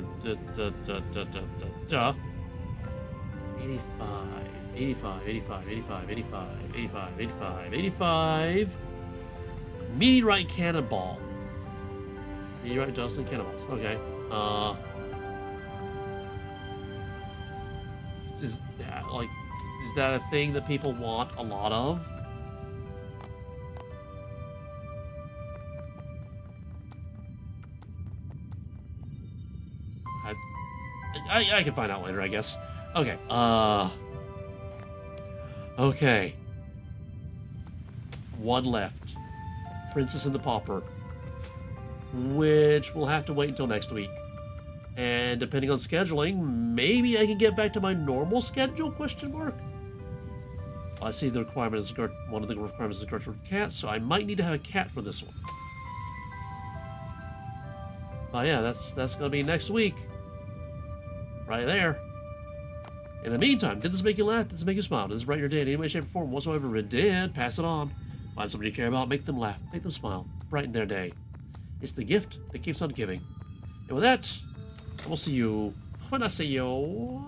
85. Meteorite cannonball. Meteorite dust and cannonballs. Okay. Is that a thing that people want a lot of? I can find out later, I guess. Okay, okay. One left. Princess and the Pauper. Which we'll have to wait until next week. And depending on scheduling, maybe I can get back to my normal schedule, question mark? I see the requirement is one of the requirements is a Gertrude cat, so I might need to have a cat for this one. But yeah, that's gonna be next week. Right there. In the meantime, did this make you laugh? Did this make you smile? Did this brighten your day in any way, shape, or form whatsoever? It did. Pass it on. Find somebody you care about, make them laugh, make them smile, brighten their day. It's the gift that keeps on giving. And with that, I will see you when I see you